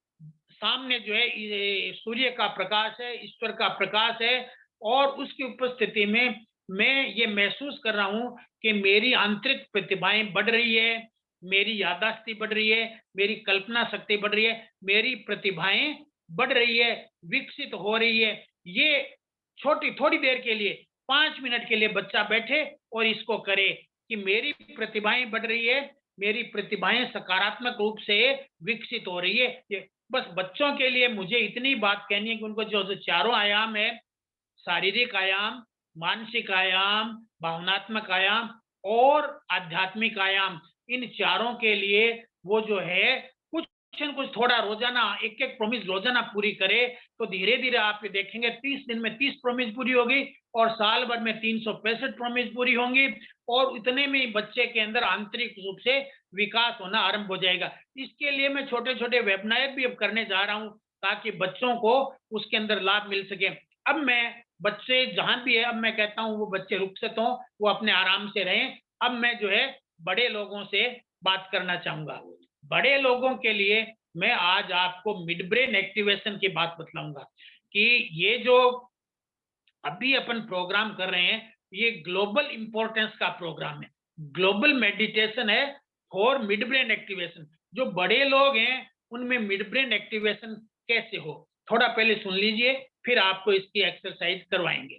सामने जो है ये सूर्य का प्रकाश है, ईश्वर का प्रकाश है, और उसकी उपस्थिति में मैं ये महसूस कर रहा हूँ कि मेरी आंतरिक प्रतिभाएं बढ़ रही है, मेरी याददाश्त बढ़ रही है, मेरी कल्पना शक्ति बढ़ रही है, मेरी प्रतिभाएं बढ़ रही है, विकसित हो रही है। ये छोटी थोड़ी देर के लिए 5 मिनट के लिए बच्चा बैठे और इसको करे कि मेरी प्रतिभाएं बढ़ रही है, मेरी प्रतिभाएं सकारात्मक रूप से विकसित हो रही है। ये बस बच्चों के लिए मुझे इतनी बात कहनी है कि उनको जो चारों आयाम है, शारीरिक आयाम, मानसिक आयाम, भावनात्मक आयाम और आध्यात्मिक आयाम, इन चारों के लिए वो जो है कुछ न कुछ थोड़ा रोजाना एक-एक प्रॉमिस रोजाना पूरी करे, तो धीरे-धीरे आप ये देखेंगे 30 दिन में 30 प्रॉमिस पूरी होगी और साल भर में 365 प्रॉमिस पूरी होंगी, और इतने में ही बच्चे के अंदर आंतरिक रूप से विकास होना आरंभ हो जाएगा। इसके लिए मैं छोटे-छोटे वेबिनार भी अब करने जा रहा हूँ, ताकि बच्चों को उसके अंदर लाभ मिल सके। अब मैं बच्चे जहां भी है, अब मैं कहता हूँ वो बच्चे रुखसत हों, वो अपने आराम से रहें। अब मैं जो है बड़े लोगों से बात करना चाहूंगा। बड़े लोगों के लिए मैं आज आपको मिड ब्रेन एक्टिवेशन की बात बतलाऊंगा कि ये जो अभी अपन प्रोग्राम कर रहे हैं, ये ग्लोबल इंपॉर्टेंस का प्रोग्राम है, ग्लोबल मेडिटेशन है फॉर मिड ब्रेन एक्टिवेशन। जो बड़े लोग हैं उनमें मिड ब्रेन एक्टिवेशन कैसे हो, थोड़ा पहले सुन लीजिए, फिर आपको इसकी एक्सरसाइज करवाएंगे।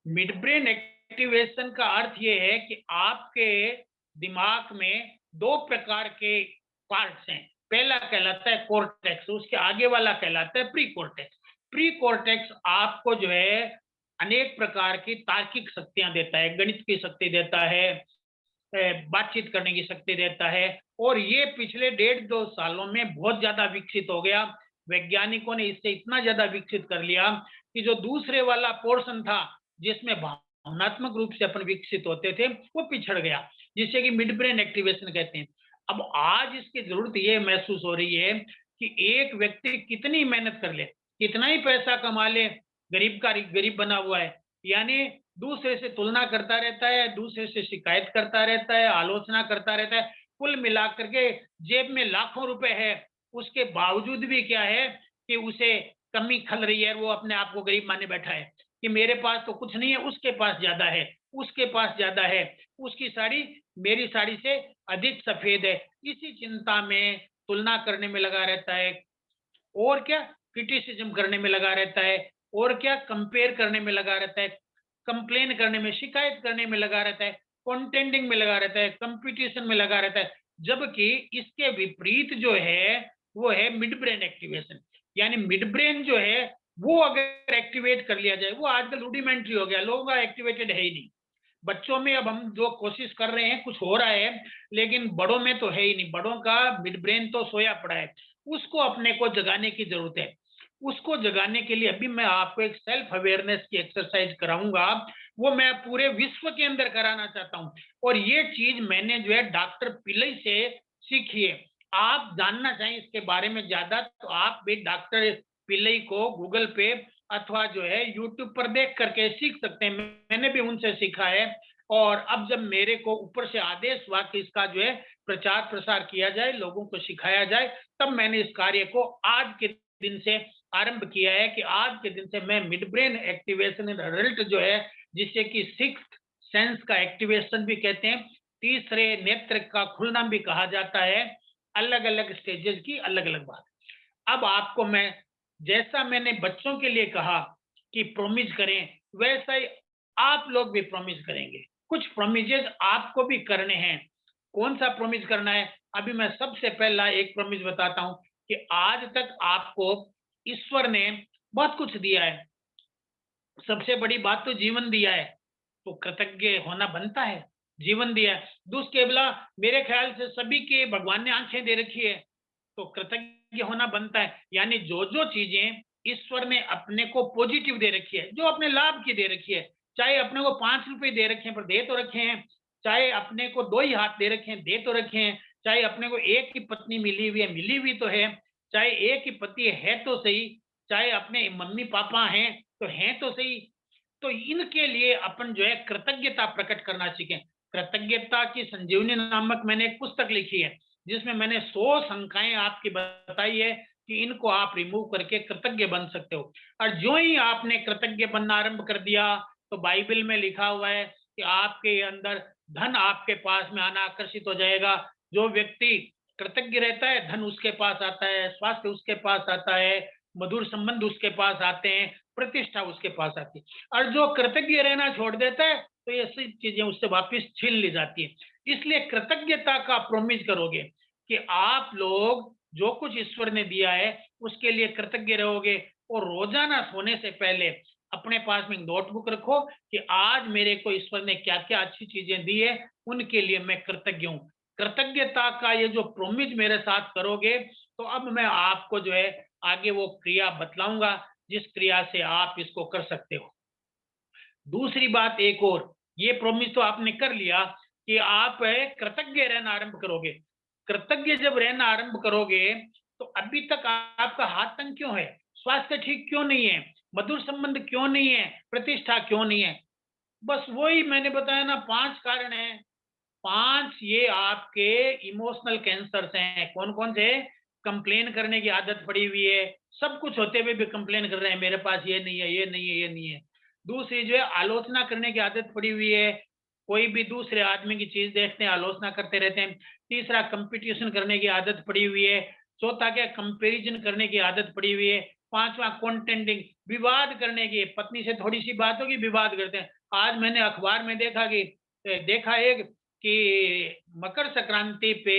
मिड ब्रेन एक्टिवेशन का अर्थ ये है कि आपके दिमाग में दो प्रकार के पार्ट्स हैं। पहला कहलाता है कोर्टेक्स, उसके आगे वाला कहलाता है प्री कोर्टेक्स। प्री कोर्टेक्स आपको जो है अनेक प्रकार की तार्किक शक्तियां देता है, गणित की शक्ति देता है, बातचीत करने की शक्ति देता है, और ये पिछले 1.5-2 सालों में बहुत ज्यादा विकसित हो गया। वैज्ञानिकों ने इसे इतना ज्यादा विकसित कर लिया कि जो दूसरे वाला पोर्शन था जिसमें भावनात्मक रूप से अपन विकसित होते थे, वो पिछड़ गया, जिसे कि मिड ब्रेन एक्टिवेशन कहते हैं। अब आज इसकी जरूरत ये महसूस हो रही है कि एक व्यक्ति कितनी मेहनत कर ले, कितना ही पैसा कमा ले, गरीब का गरीब बना हुआ है, यानी दूसरे से तुलना करता रहता है, दूसरे से शिकायत करता रहता है, आलोचना करता रहता है। कुल मिलाकर के जेब में लाखों रुपए है, उसके बावजूद भी क्या है कि उसे कमी खल रही है, वो अपने आप को गरीब माने बैठा है कि मेरे पास तो कुछ नहीं है, उसके पास ज्यादा है, उसके पास ज्यादा है, उसकी साड़ी मेरी साड़ी से अधिक सफेद है। इसी चिंता में तुलना करने में लगा रहता है, और क्या क्रिटिसिज्म करने में लगा रहता है, और क्या कंपेयर करने में लगा रहता है, कंप्लेन करने में, शिकायत करने में लगा रहता है, कॉन्टेंडिंग में लगा रहता है, कंपटीशन में लगा रहता है। जबकि इसके विपरीत जो है वो है मिड ब्रेन एक्टिवेशन। यानी मिड ब्रेन जो है वो अगर एक्टिवेट कर लिया जाए, वो आजकल रूडिमेंट्री हो गया, लोगों का एक्टिवेटेड है ही नहीं। बच्चों में अब हम जो कोशिश कर रहे हैं कुछ हो रहा है, लेकिन बड़ों में तो है ही नहीं। बड़ों का मिड ब्रेन तो सोया पड़ा है, उसको अपने को जगाने की जरूरत है। उसको जगाने के लिए अभी मैं आपको एक सेल्फ अवेयरनेस की एक्सरसाइज कराऊंगा, वो मैं पूरे विश्व के अंदर कराना चाहता हूँ। और ये चीज मैंने जो है डॉक्टर पिल्लई से सीखी है। आप जानना चाहें इसके बारे में ज्यादा तो आप भी डॉक्टर पिल्लई को गूगल पे अथवा जो है यूट्यूब पर देख करके सीख सकते हैं। मैंने भी उनसे सीखा है, और अब जब मेरे को ऊपर से आदेश हुआ कि इसका जो है प्रचार प्रसार किया जाए, लोगों को सिखाया जाए, तब मैंने इस कार्य को आज के दिन से आरंभ किया है कि आज के दिन से मैं मिड ब्रेन एक्टिवेशन रिजल्ट जो है, जिससे कि सिक्स्थ सेंस का एक्टिवेशन भी कहते हैं, तीसरे नेत्र का खुलना भी कहा जाता है, अलग अलग स्टेजेस की अलग अलग बात। अब आपको मैं, जैसा मैंने बच्चों के लिए कहा कि प्रॉमिस करें, वैसा ही आप लोग भी प्रॉमिस करेंगे। कुछ प्रॉमिसेस आपको भी करने हैं। कौन सा प्रॉमिस करना है? अभी मैं सबसे पहला एक प्रॉमिस बताता हूं कि आज तक आपको ईश्वर ने बहुत कुछ दिया है। सबसे बड़ी बात तो जीवन दिया है, तो कृतज्ञ होना बनता है। जीवन दिया है, दूसरे बोला मेरे ख्याल से सभी के भगवान ने आंखें दे रखी है, तो कृतज्ञ होना बनता है। यानी जो जो चीजें ईश्वर ने अपने को पॉजिटिव दे रखी है, जो अपने लाभ की दे रखी है, चाहे अपने को 5 रुपए दे रखे हैं पर दे तो रखे हैं, चाहे अपने को 2 ही हाथ दे रखे हैं, दे तो रखे हैं, चाहे अपने को एक ही पत्नी मिली हुई है, मिली हुई तो है, चाहे एक ही पति है तो सही, चाहे अपने मम्मी पापा हैं तो हैं तो सही। तो इनके लिए अपन जो है कृतज्ञता प्रकट करना सीखें। कृतज्ञता की संजीवनी नामक मैंने एक पुस्तक लिखी है, जिसमें मैंने 100 शंकाएं आपकी बताई है कि इनको आप रिमूव करके कृतज्ञ बन सकते हो। और जो ही आपने कृतज्ञ बनना आरंभ कर दिया, तो बाइबल में लिखा हुआ है कि आपके अंदर धन आपके पास में आना आकर्षित हो जाएगा। जो व्यक्ति कृतज्ञ रहता है, धन उसके पास आता है, स्वास्थ्य उसके पास आता है, मधुर संबंध उसके पास आते हैं, प्रतिष्ठा उसके पास आती है। और जो कृतज्ञ रहना छोड़ देता है, तो ये सब चीजें उससे वापस छीन ली जाती है। इसलिए कृतज्ञता का प्रोमिस करोगे कि आप लोग जो कुछ ईश्वर ने दिया है उसके लिए कृतज्ञ रहोगे। और रोजाना सोने से पहले अपने पास में नोटबुक रखो कि आज मेरे को ईश्वर ने क्या क्या अच्छी चीजें दी है, उनके लिए मैं कृतज्ञ हूँ। कृतज्ञता का ये जो प्रोमिस मेरे साथ करोगे, तो अब मैं आपको जो है आगे वो क्रिया बतलाऊंगा जिस क्रिया से आप इसको कर सकते हो। दूसरी बात एक और, ये प्रोमिस तो आपने कर लिया कि आप कृतज्ञ रहना आरंभ करोगे। कृतज्ञ जब रहना आरंभ करोगे, तो अभी तक आपका हाथ तंग क्यों है, स्वास्थ्य ठीक क्यों नहीं है, मधुर संबंध क्यों नहीं है, प्रतिष्ठा क्यों नहीं है? बस वही मैंने बताया ना, 5 कारण है। 5 ये आपके इमोशनल कैंसर्स हैं। कौन कौन से? कंप्लेन करने की आदत पड़ी हुई है, सब कुछ होते हुए भी कंप्लेन कर रहे हैं, मेरे पास ये नहीं है, ये नहीं है, ये नहीं है। दूसरी जो है आलोचना करने की आदत पड़ी हुई है, कोई भी दूसरे आदमी की चीज देखते हैं आलोचना करते रहते हैं। तीसरा कंपटीशन करने की आदत पड़ी हुई है। चौथा क्या? कंपैरिजन करने की आदत पड़ी हुई है। पांचवा कॉन्टेंडिंग, विवाद करने की, पत्नी से थोड़ी सी बात होगी विवाद करते हैं। आज मैंने अखबार में देखा एक कि मकर संक्रांति पे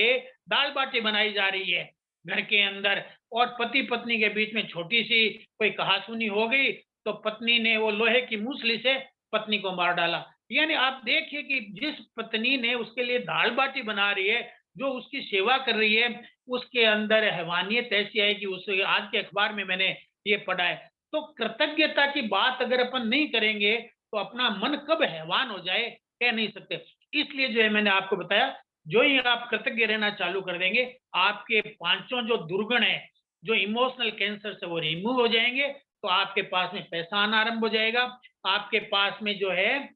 दाल बाटी बनाई जा रही है घर के अंदर, और पति पत्नी के बीच में छोटी सी कोई कहासुनी हो गई, तो पत्नी ने वो लोहे की मूसली से पत्नी को मार डाला। यानी आप देखिए कि जिस पत्नी ने उसके लिए दाल बाटी बना रही है, जो उसकी सेवा कर रही है, उसके अंदर हैवानियत ऐसी है कि उस आज के अखबार में मैंने ये पढ़ा है। तो कृतज्ञता की बात अगर अपन नहीं करेंगे, तो अपना मन कब हैवान हो जाए कह नहीं सकते। इसलिए जो है मैंने आपको बताया, जो ही आप कृतज्ञ रहना चालू कर देंगे, आपके पांचों जो दुर्गुण है, जो इमोशनल कैंसर से वो रिमूव हो जाएंगे। तो आपके पास में पैसा आना आरंभ हो जाएगा, आपके पास में जो है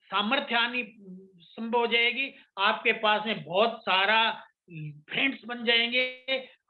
सामर्थ्य आनी संभव हो जाएगी, आपके पास में बहुत सारा फ्रेंड्स बन जाएंगे,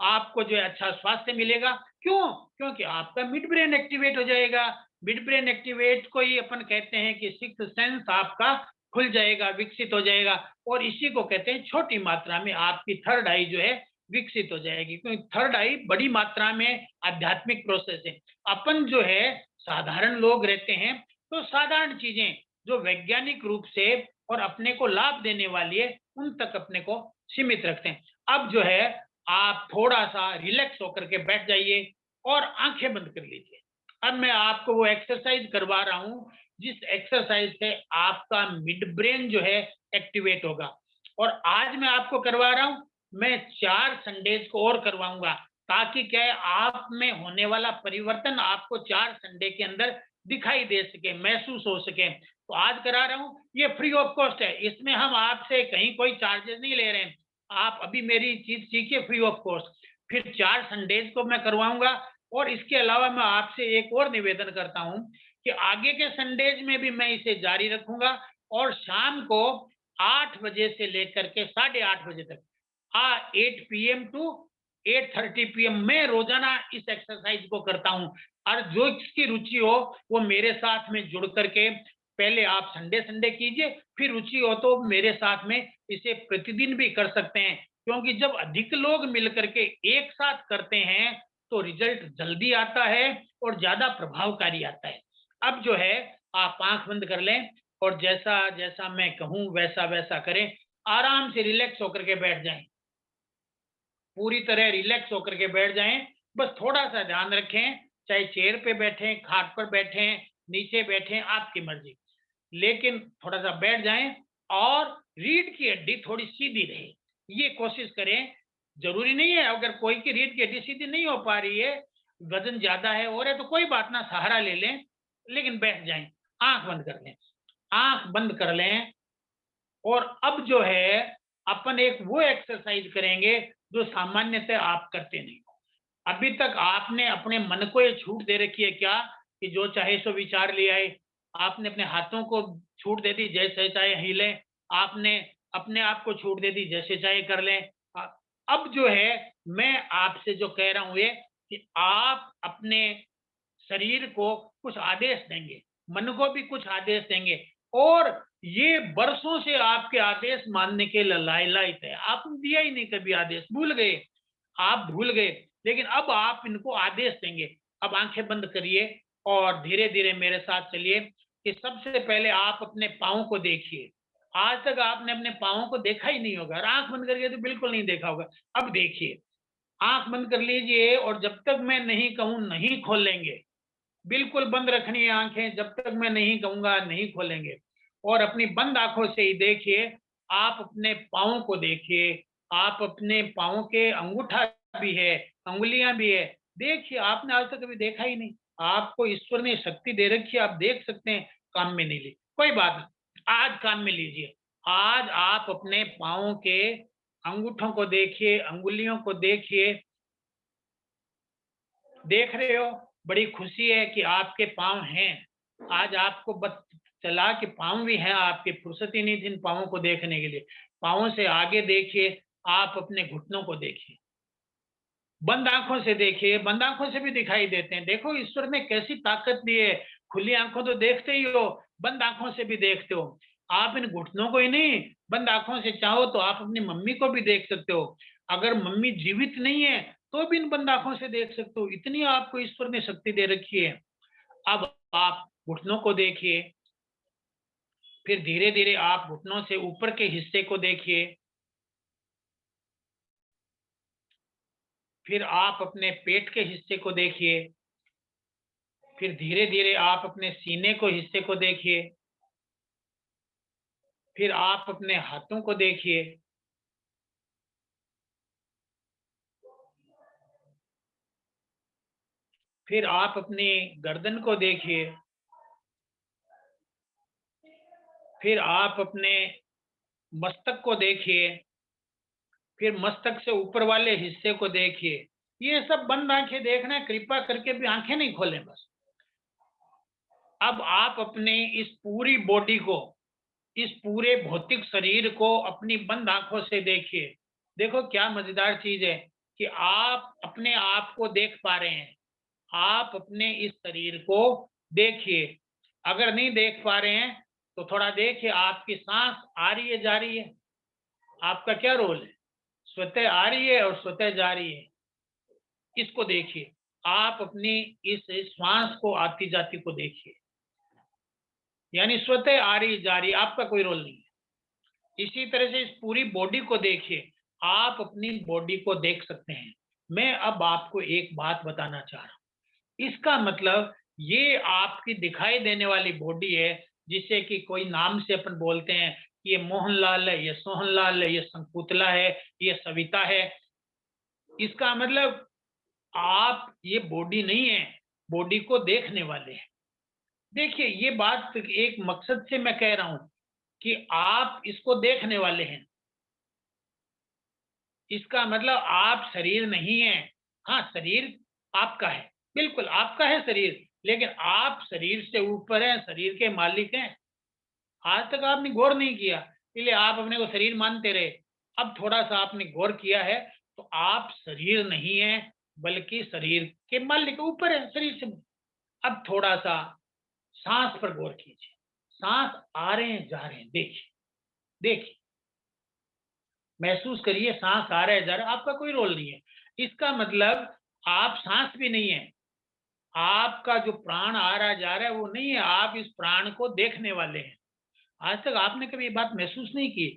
आपको जो है अच्छा स्वास्थ्य मिलेगा। क्यों? क्योंकि आपका मिड ब्रेन एक्टिवेट हो जाएगा। मिड ब्रेन एक्टिवेट को ही अपन कहते हैं कि सिक्स्थ सेंस आपका खुल जाएगा, विकसित हो जाएगा, और इसी को कहते हैं छोटी मात्रा में आपकी थर्ड आई जो है विकसित हो जाएगी। क्योंकि थर्ड आई बड़ी मात्रा में आध्यात्मिक प्रोसेस है। अपन जो है साधारण लोग रहते हैं, तो साधारण चीजें जो वैज्ञानिक रूप से और अपने को लाभ देने वाली है, उन तक अपने को सीमित रखते हैं। अब जो है आप थोड़ा सा रिलैक्स होकर के बैठ जाइए और आंखें बंद कर लीजिए। अब मैं आपको वो एक्सरसाइज करवा रहा हूँ, जिस एक्सरसाइज से आपका मिड ब्रेन जो है एक्टिवेट होगा। और आज मैं आपको करवा रहा हूँ, मैं 4 संडेज को और करवाऊंगा, ताकि क्या है आप में होने वाला परिवर्तन आपको 4 संडे के अंदर दिखाई दे सके, महसूस हो सके। तो आज करा रहा हूँ, ये फ्री ऑफ कॉस्ट है, इसमें हम आपसे कहीं कोई चार्जेस नहीं ले रहे हैं। आप अभी मेरी चीज सीखिए फ्री ऑफ कॉस्ट, फिर 4 संडेज को मैं करवाऊंगा। और इसके अलावा मैं आपसे एक और निवेदन करता हूं कि आगे के संडेज में भी मैं इसे जारी रखूंगा, और शाम को 8 बजे से लेकर के 8:30 बजे तक 8 PM टू 8:30 PM मैं रोजाना इस एक्सरसाइज को करता हूं। और जो इसकी रुचि हो वो मेरे साथ में जुड़ करके पहले आप संडे संडे कीजिए, फिर रुचि हो तो मेरे साथ में इसे प्रतिदिन भी कर सकते हैं। क्योंकि जब अधिक लोग मिलकर के एक साथ करते हैं, तो रिजल्ट जल्दी आता है और ज्यादा प्रभावकारी आता है। अब जो है आप आंख बंद कर लें, और जैसा जैसा मैं कहूं वैसा वैसा करें। आराम से रिलैक्स होकर के बैठ जाएं, पूरी तरह रिलैक्स होकर के बैठ जाएं। बस थोड़ा सा ध्यान रखें, चाहे चेयर पे बैठें, खाट पर बैठें, नीचे बैठें, आपकी मर्जी, लेकिन थोड़ा सा बैठ जाएं। और रीढ़ की हड्डी थोड़ी सीधी रहे, ये कोशिश करें। जरूरी नहीं है, अगर कोई की रीढ़ की हड्डी सीधी नहीं हो पा रही है, वजन ज्यादा है और है, तो कोई बात ना, सहारा ले लें, लेकिन बैठ जाएं। आंख बंद कर लें, आंख बंद कर लें। और अब जो है अपन एक वो एक्सरसाइज करेंगे जो सामान्यतः आप करते नहीं हो। अभी तक आपने अपने मन को ये छूट दे रखी है क्या कि जो चाहे सो विचार ले आए, आपने अपने हाथों को छूट दे दी, जैसे चाहे हिले, आपने अपने आप को छूट दे दी, जैसे चाहे कर लें। अब जो है मैं आपसे जो कह रहा हूं ये कि आप अपने शरीर को कुछ आदेश देंगे, मन को भी कुछ आदेश देंगे, और ये बरसों से आपके आदेश मानने के लायक है। आपने दिया ही नहीं कभी आदेश, भूल गए, आप भूल गए, लेकिन अब आप इनको आदेश देंगे। अब आंखें बंद करिए और धीरे धीरे मेरे साथ चलिए कि सबसे पहले आप अपने पाँव को देखिए। आज तक आपने अपने पाँव को देखा ही नहीं होगा, और आंख बंद करके तो बिल्कुल नहीं देखा होगा। अब देखिए, आंख बंद कर लीजिए और जब तक मैं नहीं कहूं नहीं खोलेंगे, बिल्कुल बंद रखनी है आंखें, जब तक मैं नहीं कहूंगा नहीं खोलेंगे। और अपनी बंद आंखों से ही देखिए, आप अपने पाँव को देखिए, आप अपने पाँव के अंगूठा भी है, अंगुलियां भी है, देखिए। आपने आज तक कभी देखा ही नहीं, आपको ईश्वर ने शक्ति दे रखी है, आप देख सकते हैं, काम में नहीं ली, कोई बात नहीं, आज काम में लीजिए। आज आप अपने पाँव के अंगूठों को देखिए, अंगुलियों को देखिए, देख रहे हो, बड़ी खुशी है कि आपके पाँव हैं। आज आपको चला कि पाँव भी हैं, आपकी फुर्सत ही नहीं थी इन पाँवों को देखने के लिए। पाँवों से आगे देखिए, आप अपने घुटनों को देखिए, बंद आंखों से देखिए, बंद आंखों से भी दिखाई देते हैं। देखो ईश्वर ने कैसी ताकत दी है, खुली आंखों तो देखते ही हो, बंद आंखों से भी देखते हो। आप इन घुटनों को ही नहीं, बंद आंखों से चाहो तो आप अपनी मम्मी को भी देख सकते हो। अगर मम्मी जीवित नहीं है तो भी इन बंद आंखों से देख सकते हो, इतनी आपको ईश्वर ने शक्ति दे रखी है। अब आप घुटनों को देखिए, फिर धीरे धीरे आप घुटनों से ऊपर के हिस्से को देखिए, फिर आप अपने पेट के हिस्से को देखिए, फिर धीरे धीरे आप अपने सीने को हिस्से को देखिए, फिर आप अपने हाथों को देखिए, फिर आप अपनी गर्दन को देखिए, फिर आप अपने मस्तक को देखिए, फिर मस्तक से ऊपर वाले हिस्से को देखिए। ये सब बंद आंखें देखना है, कृपा करके भी आंखें नहीं खोलें बस। अब आप अपने इस पूरी बॉडी को, इस पूरे भौतिक शरीर को अपनी बंद आंखों से देखिए। देखो क्या मजेदार चीज है कि आप अपने आप को देख पा रहे हैं। आप अपने इस शरीर को देखिए। अगर नहीं देख पा रहे हैं तो थोड़ा देखिए, आपकी सांस आ रही है, जा रही है, आपका क्या रोल है? स्वतः आ रही है और स्वतः जा रही है, इसको देखिए। आप अपनी इस श्वास को आती जाती को देखिए, यानी स्वतः आ रही जा रही, आपका कोई रोल नहीं है। इसी तरह से इस पूरी बॉडी को देखिए, आप अपनी बॉडी को देख सकते हैं। मैं अब आपको एक बात बताना चाह रहा हूँ, इसका मतलब ये आपकी दिखाई देने वाली बॉडी है, जिसे कि कोई नाम से अपन बोलते हैं, ये मोहनलाल है, ये सोहनलाल है, ये शंकुतला है, ये सविता है। इसका मतलब आप ये बॉडी नहीं है, बॉडी को देखने वाले हैं। देखिए ये बात एक मकसद से मैं कह रहा हूं कि आप इसको देखने वाले हैं। इसका मतलब आप शरीर नहीं है। हाँ, शरीर आपका है, बिल्कुल आपका है शरीर, लेकिन आप शरीर से ऊपर हैं, शरीर के मालिक हैं। आज तक आपने गौर नहीं किया, इसलिए आप अपने को शरीर मानते रहे। अब थोड़ा सा आपने गौर किया है तो आप शरीर नहीं है, बल्कि शरीर के मालिक ऊपर है शरीर से। अब थोड़ा सा सांस पर गौर कीजिए, सांस आ रहे हैं, जा रहे हैं, देखिए देखिए, महसूस करिए, सांस आ रहा है, जा रहा है, आपका कोई रोल नहीं है। इसका मतलब आप सांस भी नहीं है, आपका जो प्राण आ रहा है जा रहा है वो नहीं है, आप इस प्राण को देखने वाले हैं। आज तक आपने कभी ये बात महसूस नहीं की,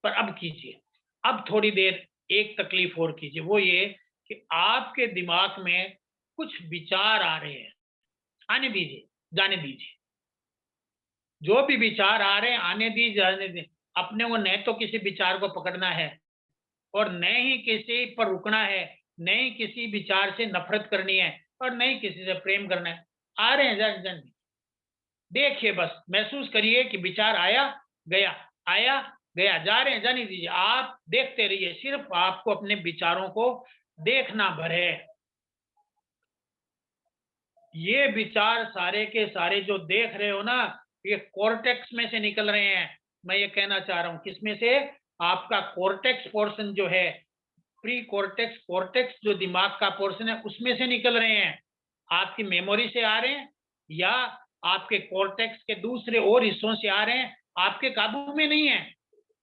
पर अब कीजिए। अब थोड़ी देर एक तकलीफ और कीजिए, वो ये कि आपके दिमाग में कुछ विचार आ रहे हैं, आने दीजिए, जाने दीजिए। जो भी विचार आ रहे हैं आने दीजिए, जाने दीजिए। अपने को न तो किसी विचार को पकड़ना है और न ही किसी पर रुकना है, न ही किसी विचार से नफरत करनी है और न ही किसी से प्रेम करना है। आ रहे हैं, जाने देखिए, बस महसूस करिए कि विचार आया गया, आया गया, जा रहे हैं, जाने दीजिए। आप देखते रहिए, सिर्फ आपको अपने विचारों को देखना भर है। ये विचार सारे के सारे जो देख रहे हो ना, ये कॉर्टेक्स में से निकल रहे हैं। मैं ये कहना चाह रहा हूँ, किसमें से? आपका कॉर्टेक्स पोर्शन जो है, प्री कॉर्टेक्स, कॉर्टेक्स जो दिमाग का पोर्शन है, उसमें से निकल रहे हैं। आपकी मेमोरी से आ रहे हैं या आपके कॉर्टेक्स के दूसरे और हिस्सों से आ रहे हैं, आपके काबू में नहीं है,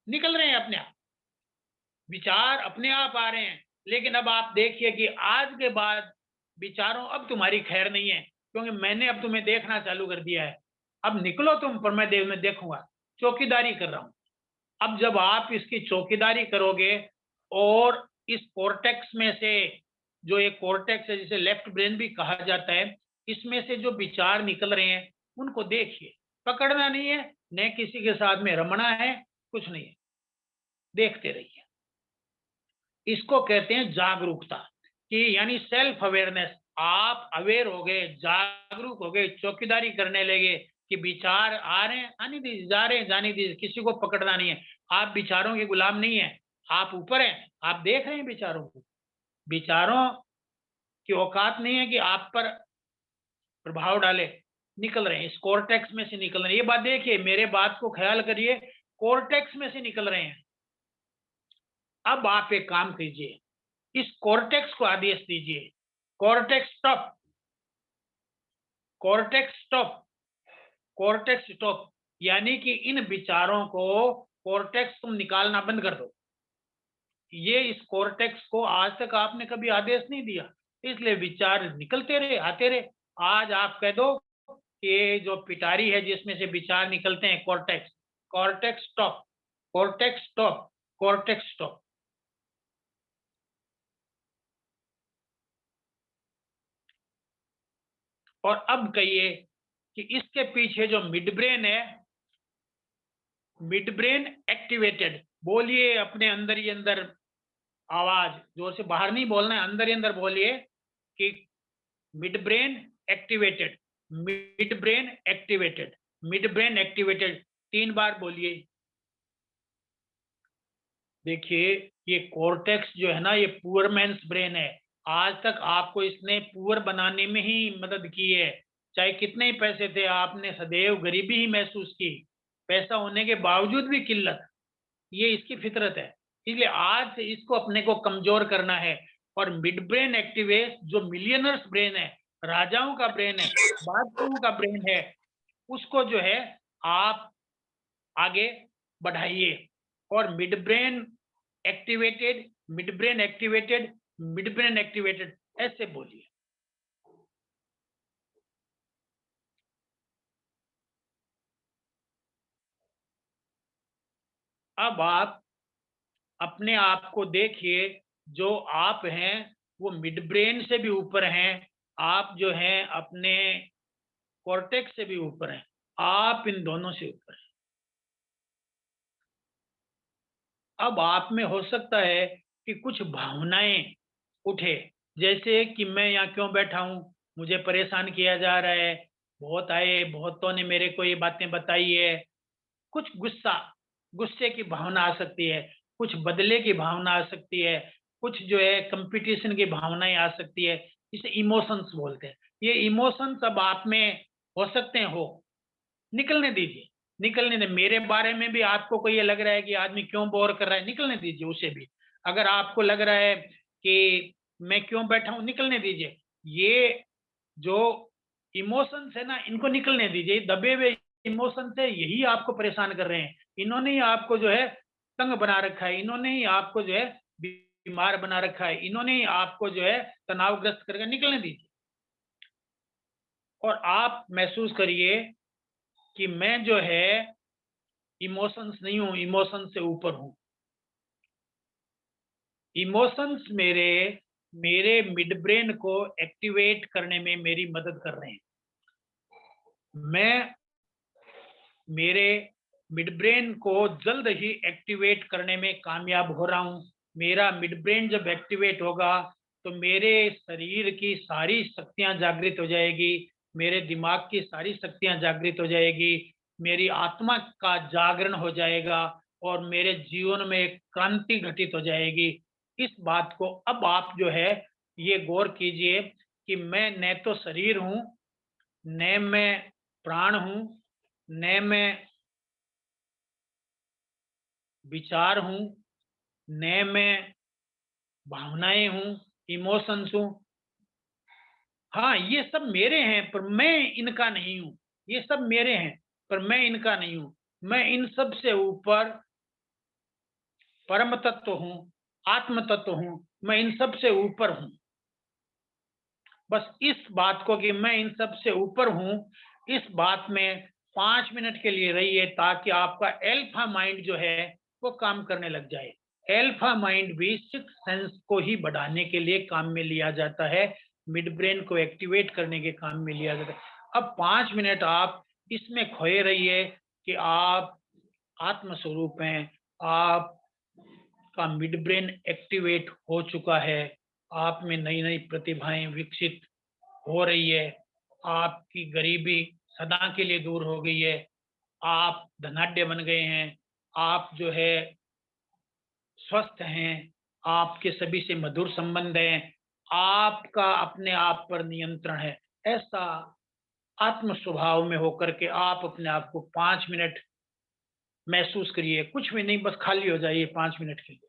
निकल रहे हैं अपने आप। विचार अपने आप आ रहे हैं। लेकिन अब आप देखिए कि आज के बाद विचारों अब तुम्हारी खैर नहीं है, क्योंकि मैंने अब तुम्हें देखना चालू कर दिया है। अब निकलो तुम, पर मैं देव में देखूंगा, चौकीदारी कर रहा हूं। अब जब आप इसकी चौकीदारी करोगे और इस कॉर्टेक्स में से, जो ये कॉर्टेक्स है जिसे लेफ्ट ब्रेन भी कहा जाता है, इसमें से जो विचार निकल रहे हैं उनको देखिए। पकड़ना नहीं है, न किसी के साथ में रमना है, कुछ नहीं है, देखते रहिए। इसको कहते हैं जागरूकता, कि यानी सेल्फ अवेयरनेस। आप अवेयर हो गए, जागरूक हो गए, चौकीदारी करने लगे कि विचार आ रहे हैं, आने दीजिए, जा रहे हैं, जाने दीजिए, किसी को पकड़ना नहीं है। आप विचारों के गुलाम नहीं है, आप ऊपर हैं, आप देख रहे हैं विचारों को। विचारों की औकात नहीं है कि आप पर प्रभाव डाले, निकल रहे हैं, इस कॉर्टेक्स में से निकल रहे हैं। ये बात देखिए, मेरे बात को ख्याल करिए, कॉर्टेक्स में से निकल रहे हैं। अब आप एक काम कीजिए, इस कॉर्टेक्स को आदेश दीजिए, cortex stop, cortex stop, cortex stop. यानी कि इन विचारों को कॉर्टेक्स तुम निकालना बंद कर दो। ये इस कॉर्टेक्स को आज तक आपने कभी आदेश नहीं दिया, इसलिए विचार निकलते रहे, आते रहे। आज आप कह दो कि ये जो पिटारी है जिसमें से विचार निकलते हैं, cortex, cortex stop, cortex stop, cortex stop. और अब कहिए कि इसके पीछे जो मिड ब्रेन है, मिड ब्रेन एक्टिवेटेड। बोलिए अपने अंदर ही अंदर, आवाज जोर से बाहर नहीं बोलना है, अंदर ही अंदर बोलिए कि mid brain activated, mid brain activated, mid brain activated. 3 बार बोलिए। देखिए, ये कॉर्टेक्स जो है ना, ये पुअर मैन्स ब्रेन है। आज तक आपको इसने पुअर बनाने में ही मदद की है। चाहे कितने ही पैसे थे, आपने सदैव गरीबी ही महसूस की, पैसा होने के बावजूद भी किल्लत। ये इसकी फितरत है। इसलिए आज से इसको अपने को कमजोर करना है। और मिड ब्रेन एक्टिवेट जो मिलियनर्स ब्रेन है, राजाओं का ब्रेन है, बादशाहों का ब्रेन है, उसको जो है आप आगे बढ़ाइए। और mid brain activated, mid brain activated, mid brain activated, ऐसे बोलिए। अब आप अपने आप को देखिए, जो आप हैं वो मिड ब्रेन से भी ऊपर हैं, आप जो हैं अपने कॉर्टेक्स से भी ऊपर हैं, आप इन दोनों से ऊपर हैं। अब आप में हो सकता है कि कुछ भावनाएं उठे, जैसे कि मैं यहाँ क्यों बैठा हूँ, मुझे परेशान किया जा रहा है, बहुत आए, बहुतों ने मेरे को ये बातें बताई है। कुछ गुस्सा, गुस्से की भावना आ सकती है, कुछ बदले की भावना आ सकती है, कुछ जो है कंपटीशन की भावनाएं आ सकती है। इसे इमोशंस बोलते हैं। ये इमोशंस अब आप में हो सकते हैं, हो, निकलने दीजिए, निकलने दें। मेरे बारे में भी आपको कोई ये लग रहा है कि आदमी क्यों बोर कर रहा है, निकलने दीजिए उसे भी। अगर आपको लग रहा है कि मैं क्यों बैठा हूँ, निकलने दीजिए। ये जो इमोशंस है ना, इनको निकलने दीजिए। दबे हुए इमोशंस है, यही आपको परेशान कर रहे हैं। इन्होंने ही आपको जो है तंग बना रखा है, इन्होंने ही आपको जो है बीमार बना रखा है, इन्होंने ही आपको जो है तनावग्रस्त करके, निकलने दीजिए। और आप महसूस करिए कि मैं जो है इमोशंस नहीं हूं, इमोशंस से ऊपर हूं। इमोशंस मेरे मेरे मिड ब्रेन को एक्टिवेट करने में मेरी मदद कर रहे हैं। मैं मेरे मिड ब्रेन को जल्द ही एक्टिवेट करने में कामयाब हो रहा हूं। मेरा मिड ब्रेन जब एक्टिवेट होगा तो मेरे शरीर की सारी शक्तियां जागृत हो जाएगी, मेरे दिमाग की सारी शक्तियां जागृत हो जाएगी, मेरी आत्मा का जागरण हो जाएगा और मेरे जीवन में एक क्रांति घटित हो जाएगी। इस बात को अब आप जो है ये गौर कीजिए कि मैं न तो शरीर हूं, न मैं प्राण हूं, न मैं विचार हूं, न मैं भावनाएं हूं, इमोशंस हूं। हाँ, ये सब मेरे हैं पर मैं इनका नहीं हूं। ये सब मेरे हैं पर मैं इनका नहीं हूं। मैं इन सब से ऊपर परम तत्व हूं, आत्म तत्व हूं। मैं इन सब से ऊपर हूं। बस इस बात को कि मैं इन सब से ऊपर हूं, इस बात में 5 मिनट के लिए रहिए, ताकि आपका अल्फा माइंड जो है वो काम करने लग जाए। अल्फा माइंड भी सिक्स सेंस को ही बढ़ाने के लिए काम में लिया जाता है, मिड ब्रेन को एक्टिवेट करने के काम में लिया जाता है। अब 5 मिनट आप इसमें खोए रहिए कि आप आत्म स्वरूप हैं, आप का मिड ब्रेन एक्टिवेट हो चुका है, आप में नई नई प्रतिभाएं विकसित हो रही है, आपकी गरीबी सदा के लिए दूर हो गई है, आप धनाढ्य बन गए हैं, आप जो है स्वस्थ हैं, आपके सभी से मधुर संबंध हैं, आपका अपने आप पर नियंत्रण है। ऐसा आत्म स्वभाव में होकर के आप अपने आप को 5 मिनट महसूस करिए। कुछ भी नहीं, बस खाली हो जाइए 5 मिनट के लिए।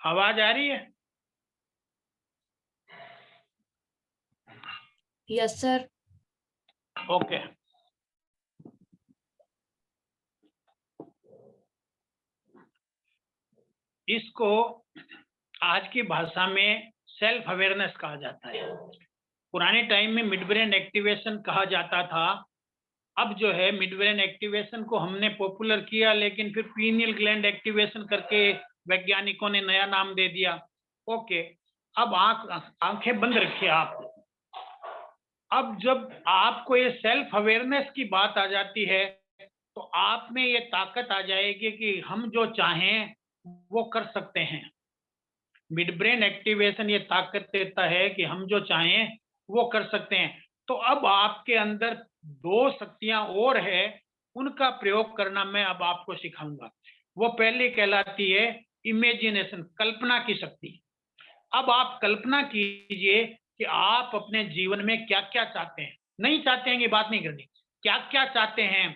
आवाज आ रही है? Yes sir. ओके। इसको आज की भाषा में सेल्फ अवेयरनेस कहा जाता है। पुराने टाइम में मिड ब्रेन एक्टिवेशन कहा जाता था। अब जो है मिड ब्रेन एक्टिवेशन को हमने पॉपुलर किया, लेकिन फिर पीनियल ग्लैंड एक्टिवेशन करके वैज्ञानिकों ने नया नाम दे दिया। ओके, अब आंखें बंद रखिए आप। अब जब आपको ये सेल्फ अवेयरनेस की बात आ जाती है, तो आप में ये ताकत आ जाएगी कि हम जो चाहें वो कर सकते हैं। मिड ब्रेन एक्टिवेशन ये ताकत देता है कि हम जो चाहें वो कर सकते हैं। तो अब आपके अंदर 2 शक्तियां और है, उनका प्रयोग करना मैं अब आपको सिखाऊंगा। वो पहली कहलाती है इमेजिनेशन, कल्पना की शक्ति। अब आप कल्पना कीजिए कि आप अपने जीवन में क्या-क्या चाहते हैं। नहीं चाहते हैं ये बात नहीं करनी, क्या-क्या चाहते हैं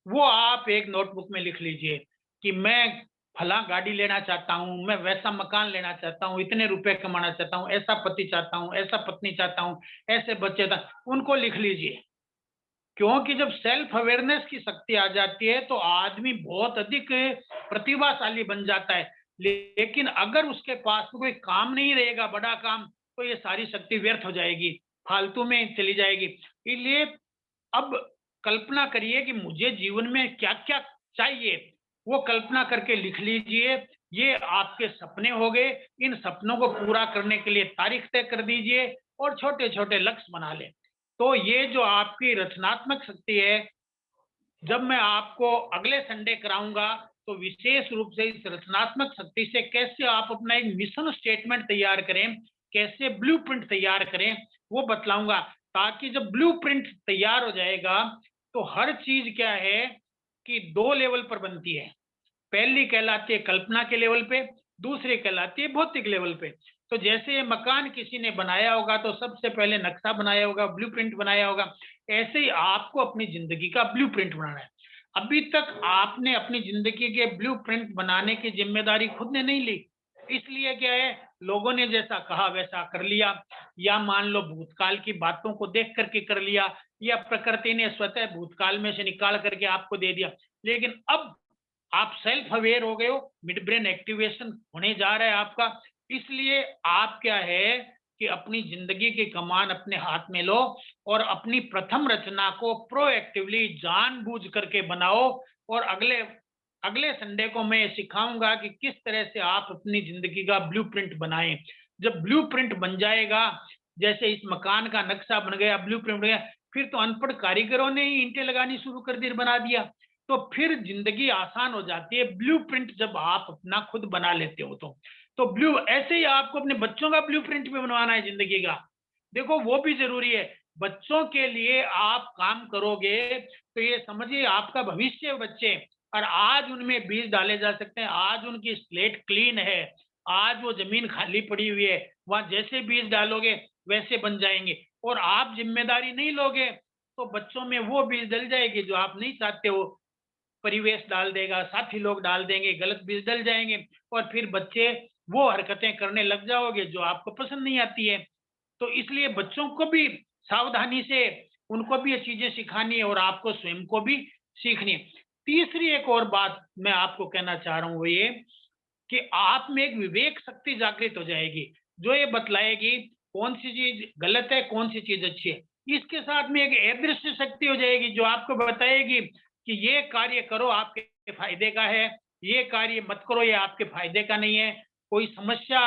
वो आप एक नोटबुक में लिख लीजिए कि मैं फला गाड़ी लेना चाहता हूँ, मैं वैसा मकान लेना चाहता हूँ, इतने रुपए कमाना चाहता हूँ, ऐसा पति चाहता हूँ, ऐसा पत्नी चाहता हूँ, ऐसे बच्चे उनको लिख लीजिए। क्योंकि जब सेल्फ अवेयरनेस की शक्ति आ जाती है तो आदमी बहुत अधिक प्रतिभाशाली बन जाता है। लेकिन अगर उसके पास कोई काम नहीं रहेगा, बड़ा काम, तो ये सारी शक्ति व्यर्थ हो जाएगी, फालतू में चली जाएगी। इसलिए अब कल्पना करिए कि मुझे जीवन में क्या-क्या चाहिए, वो कल्पना करके लिख लीजिए। ये आपके सपने हो गए, इन सपनों को पूरा करने के लिए तारीख तय कर दीजिए और छोटे-छोटे लक्ष्य बना लें। तो ये जो आपकी रचनात्मक शक्ति है, जब मैं आपको अगले संडे कराऊँगा, तो विशेष रूप से इस रचनात्मक शक्ति से कैसे आप अपना एक मिशन स्टेटमेंट तैयार करें, कैसे ब्लूप्रिंट तैयार करें, वो बतलाऊँगा। ताकि जब ब्लूप्रिंट तैयार हो जाएगा, तो हर चीज़ क्या है कि 2 लेवल पर बनती है। पहली कहलाती है कल्पना के लेवल पे, दूसरी कहलाती है भौतिक लेवल पे। तो जैसे ये मकान किसी ने बनाया होगा तो सबसे पहले नक्शा बनाया होगा, ब्लूप्रिंट बनाया होगा, ऐसे ही आपको अपनी ज़िंदगी का ब्लूप्रिंट बनाना है। अभी तक आपने अपनी ज़िंदगी के ब्लूप्रिंट बनाने की ज़िम्मेदारी खुद ने नहीं ली। इसलिए क्या है, लोगों ने जैसा कहा वैसा कर लिया, या मान लो भूतकाल की बातों को देख कर के कर लिया, या प्रकृति ने स्वतः भूतकाल में से निकाल करके आपको दे दिया। लेकिन अब आप सेल्फ अवेयर हो गए हो, मिड ब्रेन एक्टिवेशन होने जा रहा है आपका। इसलिए आप क्या है कि अपनी जिंदगी की कमान अपने हाथ में लो और अपनी प्रथम रचना को प्रोएक्टिवली जानबूझ करके बनाओ। और अगले अगले संडे को मैं सिखाऊंगा कि किस तरह से आप अपनी जिंदगी का ब्लूप्रिंट बनाएं। जब ब्लूप्रिंट बन जाएगा, जैसे इस मकान का नक्शा बन गया, ब्लूप्रिंट बन गया, फिर तो अनपढ़ कारीगरों ने ही ईंटें लगानी शुरू कर दी, बना दिया। तो फिर जिंदगी आसान हो जाती है, ब्लूप्रिंट जब आप अपना खुद बना लेते हो तो ब्लू ऐसे ही आपको अपने बच्चों का ब्लूप्रिंट भी बनवाना है जिंदगी का। देखो वो भी जरूरी है। बच्चों के लिए आप काम करोगे तो ये समझिए आपका भविष्य है बच्चे। और आज उनमें बीज डाले जा सकते हैं, आज उनकी स्लेट क्लीन है, आज वो जमीन खाली पड़ी हुई है, वहां जैसे बीज डालोगे वैसे बन जाएंगे। और आप जिम्मेदारी नहीं लोगे तो बच्चों में वो बीज डल जाएगी जो आप नहीं चाहते हो। परिवेश डाल देगा, साथी लोग डाल देंगे, गलत बीज डल जाएंगे और फिर बच्चे वो हरकतें करने लग जाओगे जो आपको पसंद नहीं आती है। तो इसलिए बच्चों को भी सावधानी से उनको भी ये चीजें सिखानी है और आपको स्वयं को भी सीखनी है। तीसरी एक और बात मैं आपको कहना चाह रहा हूँ वो ये कि आप में एक विवेक शक्ति जागृत हो जाएगी, जो ये बतलाएगी कौन सी चीज गलत है, कौन सी चीज अच्छी है। इसके साथ में एक अदृश्य शक्ति हो जाएगी जो आपको बताएगी कि ये कार्य करो आपके फायदे का है, ये कार्य मत करो ये आपके फायदे का नहीं है। कोई समस्या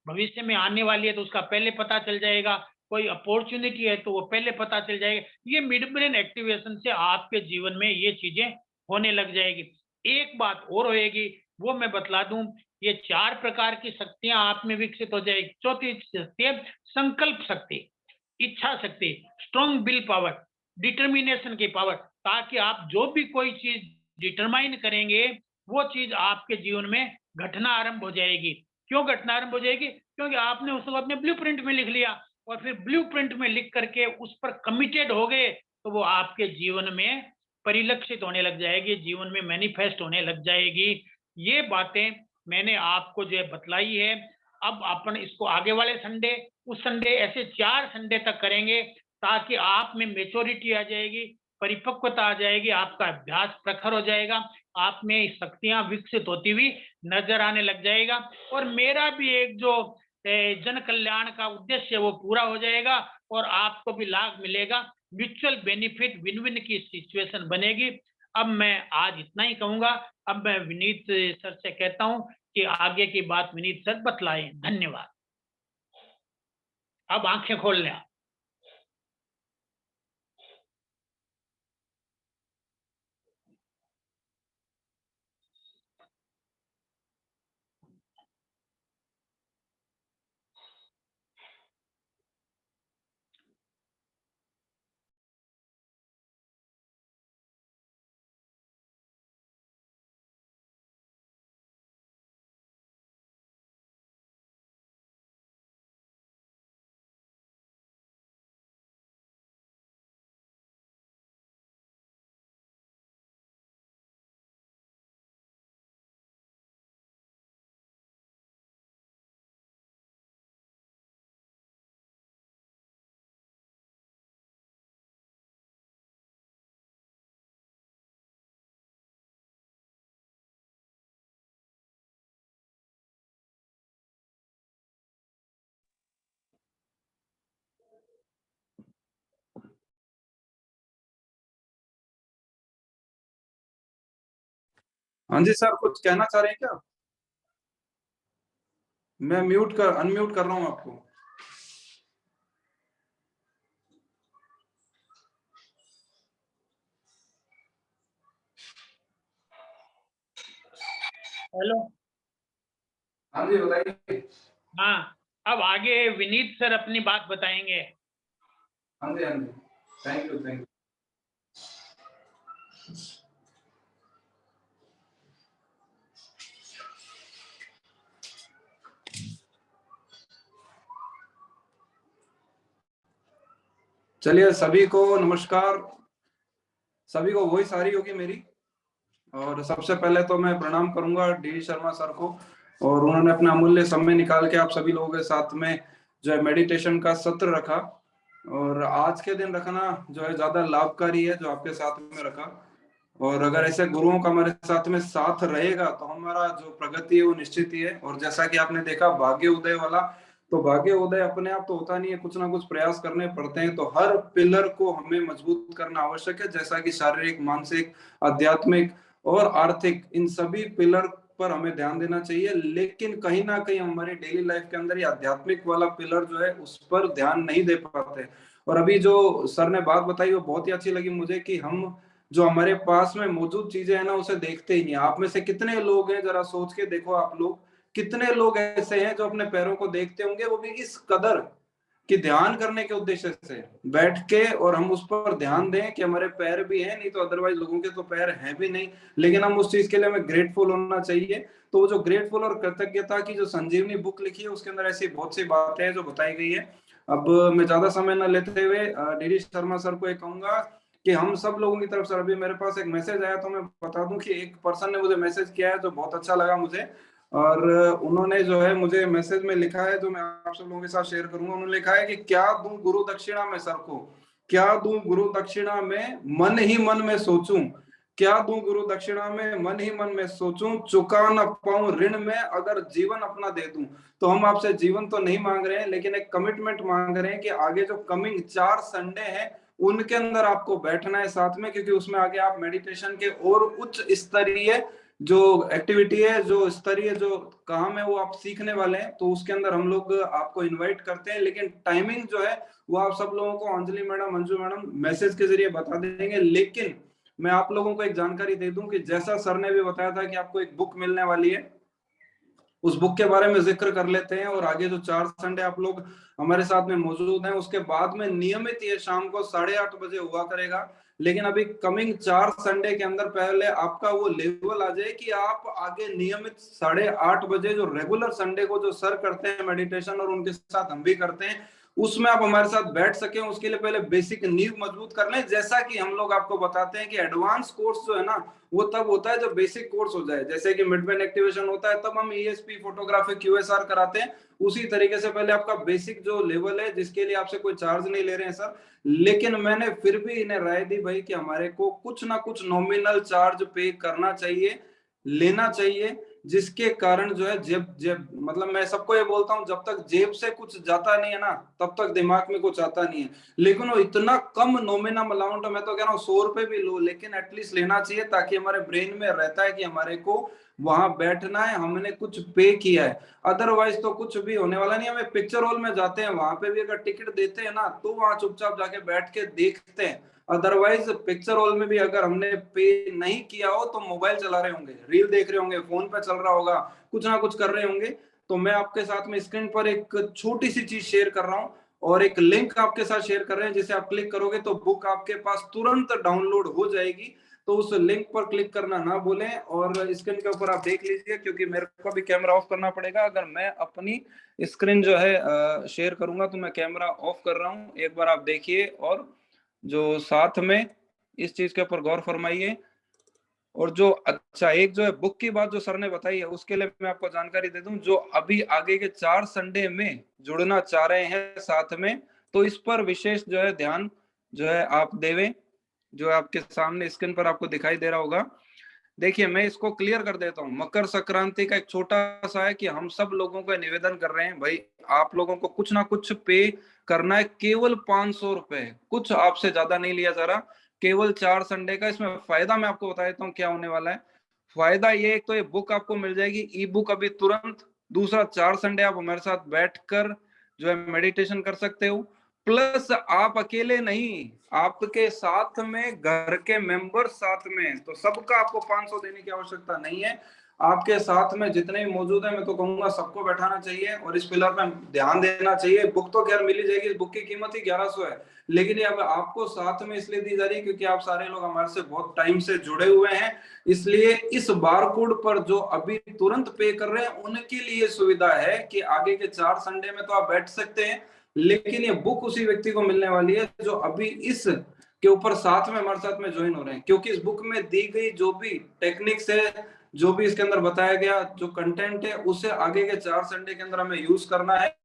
भविष्य में आने वाली है तो उसका पहले पता चल जाएगा, कोई अपॉर्चुनिटी है तो वो पहले पता चल जाएगा। ये मिड ब्रेन एक्टिवेशन से आपके जीवन में ये चीजें होने लग जाएगी। एक बात और होएगी, वो मैं बतला दूं, ये 4 प्रकार की शक्तियां आप में विकसित हो जाएगी। चौथी शक्ति है संकल्प शक्ति, इच्छा शक्ति, स्ट्रॉन्ग विल पावर, डिटर्मिनेशन की पावर। ताकि आप जो भी कोई चीज डिटरमाइन करेंगे वो चीज आपके जीवन में घटना आरंभ हो जाएगी। क्यों घटना आरंभ हो जाएगी? क्योंकि आपने उसको अपने ब्लूप्रिंट में लिख लिया और फिर ब्लूप्रिंट में लिख करके उस पर कमिटेड हो गए तो वो आपके जीवन में परिलक्षित होने लग जाएगी, जीवन में मैनिफेस्ट होने लग जाएगी। ये बातें मैंने आपको जो है बतलाई है। अब अपन इसको आगे वाले संडे, उस संडे, ऐसे 4 संडे तक करेंगे ताकि आप में मैच्योरिटी आ जाएगी, परिपक्वता आ जाएगी, आपका अभ्यास प्रखर हो जाएगा, आप में शक्तियां विकसित होती हुई नजर आने लग जाएगा। और मेरा भी एक जो जन कल्याण का उद्देश्य है वो पूरा हो जाएगा और आपको भी लाभ मिलेगा। म्यूचुअल बेनिफिट विन विन की सिचुएशन बनेगी। अब मैं आज इतना ही कहूंगा। अब मैं विनीत सर से कहता हूं कि आगे की बात विनीत सर बतलाएं। धन्यवाद। अब आंखें खोल लें आप। हाँ जी सर, कुछ कहना चाह रहे हैं क्या? मैं अनम्यूट कर रहा हूँ आपको। हेलो। हाँ जी बताइए। हाँ, अब आगे विनीत सर अपनी बात बताएंगे। हाँ जी, हाँ जी, थैंक यू। चलिए, सभी को नमस्कार। सभी को वॉइस आ रही होगी मेरी। और सबसे पहले तो मैं प्रणाम करूंगा डी शर्मा सर को, और उन्होंने अपना अमूल्य समय निकाल के आप सभी लोगों के साथ में जो है मेडिटेशन का सत्र रखा। और आज के दिन रखना जो है ज्यादा लाभकारी है, जो आपके साथ में रखा। और अगर ऐसे गुरुओं का हमारे साथ में साथ रहेगा तो हमारा जो प्रगति है वो निश्चित ही है। और जैसा कि आपने देखा भाग्य उदय वाला, तो भाग्य उदय अपने आप तो होता नहीं है, कुछ ना कुछ प्रयास करने पड़ते हैं। तो हर पिलर को हमें मजबूत करना आवश्यक है, जैसा कि शारीरिक, मानसिक, आध्यात्मिक और आर्थिक, इन सभी पिलर पर हमें ध्यान देना चाहिए। लेकिन कहीं ना कहीं हमारी डेली लाइफ के अंदर ये आध्यात्मिक वाला पिलर जो है उस पर ध्यान नहीं दे पाते। और अभी जो सर ने बात बताई वो बहुत ही अच्छी लगी मुझे, कि हम जो हमारे पास में मौजूद चीजें हैं ना उसे देखते ही नहीं। आप में से कितने लोग हैं, जरा सोच के देखो आप लोग, कितने लोग ऐसे हैं जो अपने पैरों को देखते होंगे, वो भी इस कदर कि ध्यान करने के उद्देश्य से बैठ के, और हम उस पर ध्यान दें कि हमारे पैर भी हैं, नहीं तो अदरवाइज लोगों के तो पैर हैं भी नहीं, लेकिन हम उस चीज के लिए हमें ग्रेटफुल होना चाहिए। तो वो जो ग्रेटफुल और कृतज्ञता की जो संजीवनी बुक लिखी है उसके अंदर ऐसी बहुत सी बातें हैं जो बताई गई है। अब मैं ज्यादा समय न लेते हुए डी शर्मा सर को एक कहूंगा कि हम सब लोगों की तरफ से, अभी मेरे पास एक मैसेज आया तो मैं बता दूं कि एक पर्सन ने मुझे मैसेज किया है जो बहुत अच्छा लगा मुझे। और उन्होंने जो है मुझे मैसेज में लिखा है, जो मैं आप सब लोगों के साथ शेयर करूंगा। उन्होंने लिखा है कि क्या दूं गुरु दक्षिणा में सर को, क्या दूं गुरु दक्षिणा में मन ही मन में सोचूं, क्या दूं गुरु दक्षिणा में मन ही मन में सोचूं, चुका न पाऊं ऋण में अगर जीवन अपना दे दूं। तो हम आपसे जीवन तो नहीं मांग रहे हैं, लेकिन एक कमिटमेंट मांग रहे हैं कि आगे जो कमिंग 4 संडे हैं उनके अंदर आपको बैठना है साथ में, क्योंकि उसमें आगे आप मेडिटेशन के और उच्च स्तरीय जो एक्टिविटी है, जो स्तरीय जो काम है वो आप सीखने वाले हैं। तो उसके अंदर हम लोग आपको इनवाइट करते हैं, लेकिन टाइमिंग जो है वो आप सब लोगों को Anjali madam, Manju madam message के जरिए बता देंगे। लेकिन मैं आप लोगों को एक जानकारी दे दूं कि जैसा सर ने भी बताया था कि आपको एक बुक मिलने वाली है, उस बुक के बारे में जिक्र कर लेते हैं। और आगे जो 4 संडे आप लोग हमारे साथ में मौजूद हैं, उसके बाद में नियमित ये शाम को 8:30 बजे हुआ करेगा। लेकिन अभी कमिंग 4 संडे के अंदर पहले आपका वो लेवल आ जाए कि आप आगे नियमित 8:30 बजे जो रेगुलर संडे को जो सर करते हैं मेडिटेशन, और उनके साथ हम भी करते हैं, उसमें आप हमारे साथ बैठ सके। उसके लिए पहले बेसिक नींव मजबूत कर लें। जैसा कि हम लोग आपको बताते हैं कि एडवांस कोर्स जो है ना वो तब होता है जब बेसिक कोर्स हो जाए। जैसे कि मिड ब्रेन एक्टिवेशन होता है तब हम ईएसपी, फोटोग्राफी, क्यूएसआर कराते हैं। उसी तरीके से पहले आपका बेसिक जो लेवल है, जिसके लिए आपसे कोई चार्ज नहीं ले रहे हैं सर, लेकिन मैंने फिर भी इन्हें राय दी भाई कि हमारे को कुछ ना कुछ नॉमिनल चार्ज पे करना चाहिए, लेना चाहिए, जिसके कारण जो है जब जब मतलब मैं सबको ये बोलता हूं, जब तक जेब से कुछ जाता नहीं है ना तब तक दिमाग में कुछ आता नहीं है। लेकिन वो इतना कम नॉमिनल अमाउंट, मैं तो कह रहा हूँ 100 रुपए भी लो, लेकिन एटलीस्ट लेना चाहिए, ताकि हमारे ब्रेन में रहता है कि हमारे को वहां बैठना है, हमने कुछ पे किया है। अदरवाइज तो कुछ भी होने वाला नहीं। हमें पिक्चर हॉल में जाते हैं, वहां पे भी अगर टिकट देते हैं ना तो वहां चुपचाप जाके बैठ के देखते हैं। अदरवाइज पिक्चर हॉल में भी अगर हमने पे नहीं किया हो तो मोबाइल चला रहे होंगे, रील देख रहे होंगे, फोन पे चल रहा होगा, कुछ ना कुछ कर रहे होंगे। तो मैं आपके साथ में स्क्रीन पर एक छोटी सी चीज शेयर कर रहा हूँ, और एक लिंक आपके साथ शेयर कर रहे हैं, जिसे आप क्लिक करोगे तो बुक आपके पास तुरंत डाउनलोड हो जाएगी। तो उस लिंक पर क्लिक करना ना भूलें। और स्क्रीन के ऊपर आप देख लीजिए, क्योंकि मेरे को भी कैमरा ऑफ करना पड़ेगा। अगर मैं अपनी स्क्रीन जो है शेयर करूंगा तो मैं कैमरा ऑफ कर रहा हूँ, एक बार आप देखिए और जो साथ में इस चीज के ऊपर गौर फरमाइए। और जो अच्छा, एक जो है बुक की बात जो सर ने बताई है, उसके लिए मैं आपको जानकारी दे दूं, जो अभी आगे के 4 संडे में जुड़ना चाह रहे हैं साथ में, तो इस पर विशेष जो है ध्यान जो है आप देवें, जो आपके सामने स्क्रीन पर आपको दिखाई दे रहा होगा। देखिए, मैं इसको क्लियर कर देता हूँ। मकर संक्रांति का एक छोटा सा है कि हम सब लोगों को निवेदन कर रहे हैं, भाई आप लोगों को कुछ ना कुछ पे करना है। केवल 500 रुपए, कुछ आपसे ज्यादा नहीं लिया जा रहा, केवल 4 संडे का। इसमें फायदा मैं आपको बता देता हूँ क्या होने वाला है। फायदा ये, एक तो ये बुक आपको मिल जाएगी ई बुक अभी तुरंत, दूसरा 4 संडे आप हमारे साथ बैठकर जो है मेडिटेशन कर सकते हो, प्लस आप अकेले नहीं, आपके साथ में घर के मेंबर साथ में, तो सबका आपको 500 देने की आवश्यकता नहीं है। आपके साथ में जितने भी मौजूद है, मैं तो कहूंगा सबको बैठाना चाहिए और इस पिलर पे ध्यान देना चाहिए। बुक तो खैर मिल ही जाएगी, इस बुक की कीमत ही 1100 है, लेकिन ये अब आपको साथ में इसलिए दी जा रही है क्योंकि आप सारे लोग हमारे से बहुत टाइम से जुड़े हुए हैं, इसलिए इस बारकोड पर जो अभी तुरंत पे कर रहे हैं उनके लिए सुविधा है कि आगे के 4 संडे में तो आप बैठ सकते हैं, लेकिन ये बुक उसी व्यक्ति को मिलने वाली है जो अभी इस के ऊपर साथ में हमारे साथ में ज्वाइन हो रहे हैं, क्योंकि इस बुक में दी गई जो भी टेक्निक्स है, जो भी इसके अंदर बताया गया जो कंटेंट है, उसे आगे के 4 संडे के अंदर हमें यूज करना है,